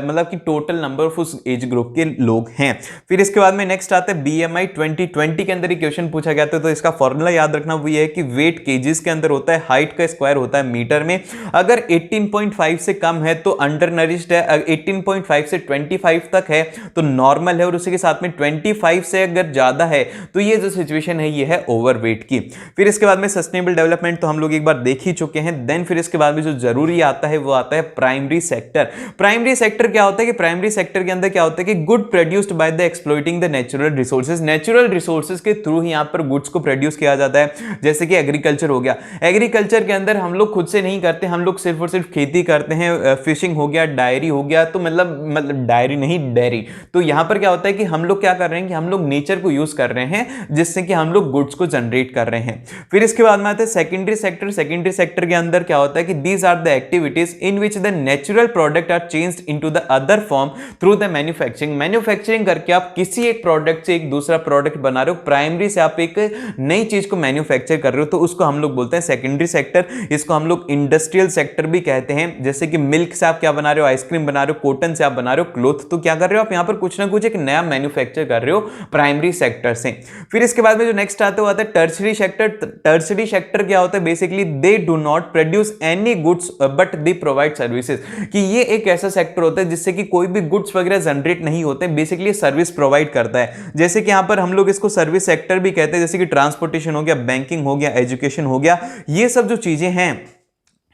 Speaker 1: मतलब कि टोटल नंबर ऑफ उस एज ग्रुप के लोग हैं। फिर इसके बाद में नेक्स्ट आता है बीएमआई 2020 के अंदर क्वेश्चन पूछा गया था, तो इसका फॉर्मूला याद रखना वो ये है कि वेट केजीज के अंदर होता है, हाइट का स्क्वायर होता है मीटर में। अगर 18.5 से कम है तो अंडर नरिश्ड है, 18.5 से 25 तक है तो नॉर्मल है, और उसी के साथ में 25 से अगर ज्यादा है तो ये जो सिचुएशन है ये है ओवरवेट की। फिर इसके बाद में सस्टेनेबल डेवलपमेंट तो हम लोग एक बार देख ही चुके हैं। देन फिर इसके बाद में जो जरूरी आता है वो आता है प्राइमरी सेक्टर। प्राइमरी सेक्टर क्या होता है कि प्राइमरी सेक्टर के अंदर क्या होता है कि good produced by the exploiting the natural resources. Natural resources के थ्रू ही यहां पर गुड्स को प्रोड्यूस किया जाता है, जैसे कि एग्रीकल्चर हो गया। एग्रीकल्चर के अंदर हम लोग खुद से नहीं करते, हम लोग सिर्फ और सिर्फ खेती करते हैं। फिशिंग हो गया, डायरी हो गया, तो मतलब डायरी नहीं डेयरी। तो यहां पर क्या होता है कि हम लोग क्या कर रहे हैं कि हम लोग नेचर को यूज कर रहे हैं जिससे कि हम लोग गुड्स को जनरेट कर रहे हैं। फिर इसके बाद में आते हैं सेकेंडरी सेक्टर। सेकेंडरी सेक्टर के अंदर क्या होता है कि these are the activities in which the natural product are changed into the other form through the manufacturing. Manufacturing करके आप किसी एक प्रोडक्ट से एक दूसरा प्रोडक्ट बना रहे हो, प्राइमरी से आप एक नई चीज को मैन्युफैक्चर कर रहे हो, तो उसको हम लोग बोलते हैं सेकेंडरी सेक्टर। इसको हम लोग इंडस्ट्रियल सेक्टर भी कहते हैं। जैसे कि मिल्क से आप क्या बना रहे हो, आइसक्रीम बना रहे हो, कॉटन से आप बना रहे हो क्लॉथ, तो क्या कर रहे हो आप यहां पर कुछ ना कुछ एक नया मैन्युफैक्चर कर रहे हो प्राइमरी सेक्टर से। फिर इसके बाद में जो नेक्स्ट आता है टर्शरी सेक्टर। टर्शरी सेक्टर क्या होता है, basically they do not produce any goods but they provide services, कि ये एक ऐसा सेक्टर होता है जिससे कि कोई भी गुड्स वगैरह जनरेट नहीं होते, बेसिकली सर्विस प्रोवाइड करता है। जैसे कि यहां पर हम लोग इसको सर्विस सेक्टर भी कहते हैं, जैसे कि ट्रांसपोर्टेशन हो गया, बैंकिंग हो गया, एजुकेशन हो गया, ये सब जो चीजें हैं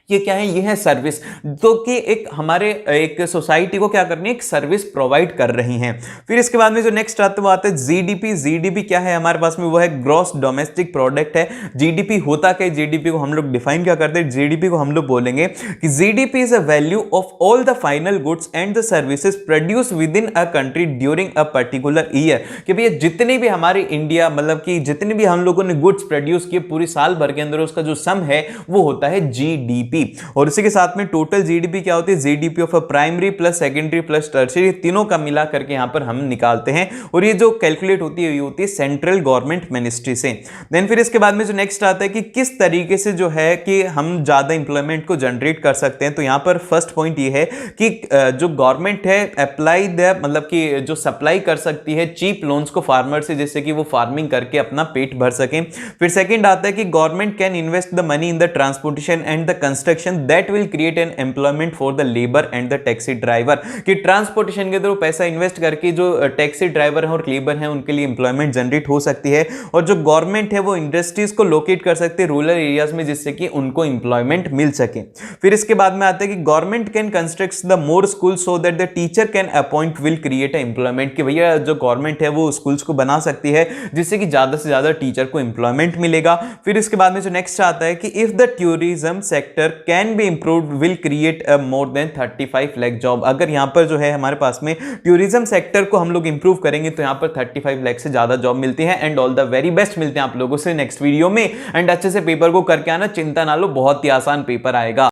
Speaker 1: ये क्या है, ये है सर्विस, तो कि एक हमारे एक सोसाइटी को क्या करनी है, एक सर्विस प्रोवाइड कर रही हैं। फिर इसके बाद में जो नेक्स्ट आता है वो आता है जीडीपी। जीडीपी क्या है हमारे पास में, वो है ग्रॉस डोमेस्टिक प्रोडक्ट है। जीडीपी होता क्या है, जीडीपी को हम लोग डिफाइन क्या करते हैं, जीडीपी को हम लोग बोलेंगे कि GDP is a value of all the final goods and the services produce with in a country during a particular year, कि भैया जितने भी हमारे इंडिया मतलब कि जितने भी हम लोगों ने गुड्स प्रोड्यूस किए पूरी साल भर के अंदर, उसका जो सम है वो होता है जीडीपी। और इसी के साथ में टोटल जीडीपी क्या होती है, GDP of a primary plus secondary plus tertiary, तीनों का मिला करके यहां पर हम निकालते हैं, और ये जो कैलकुलेट होती है ये होती है सेंट्रल गवर्नमेंट मिनिस्ट्री से। देन फिर इसके बाद में जो नेक्स्ट आता है कि किस तरीके से जो है कि हम ज्यादा इंप्लॉयमेंट को जनरेट कर सकते हैं, तो यहां पर फर्स्ट पॉइंट ये है कि जो गवर्नमेंट है अप्लाई द मतलब कि जो सप्लाई कर सकती है चीप लोन्स को फार्मर से, जिससे कि वो फार्मिंग करके अपना पेट भर सकें। फिर सेकंड आता है कि government can invest the money in the transportation and the construction that will create an employment for the labour and the taxi driver, कि ट्रांसपोर्टेशन के थ्रू पैसा इन्वेस्ट करके जो टैक्सी ड्राइवर हैं और लेबर हैं उनके लिए एम्प्लॉयमेंट जनरेट हो सकती है। और जो गवर्नमेंट है वो इंडस्ट्रीज को लोकेट कर सकती है रूरल एरियाज में, जिससे कि उनको एम्प्लॉयमेंट मिल सके। फिर इसके बाद में आता है कि government can construct the more school so that the teacher can appoint will create employment, कि भैया जो गवर्नमेंट है वो स्कूल्स को बना सकती है जिससे कि ज्यादा से ज्यादा टीचर को एम्प्लॉयमेंट मिलेगा। फिर इसके बाद में जो नेक्स्ट आता है कि if the tourism sector can be improved will create more than 35 lakh job. अगर यहां पर जो है हमारे पास में टूरिज्म सेक्टर को हम लोग इंप्रूव करेंगे तो यहां पर 35 लाख से ज्यादा जॉब मिलती है। And all the very best, मिलते हैं आप लोगों से नेक्स्ट वीडियो में। एंड अच्छे से पेपर को करके आना, चिंता ना लो, बहुत ही आसान पेपर आएगा।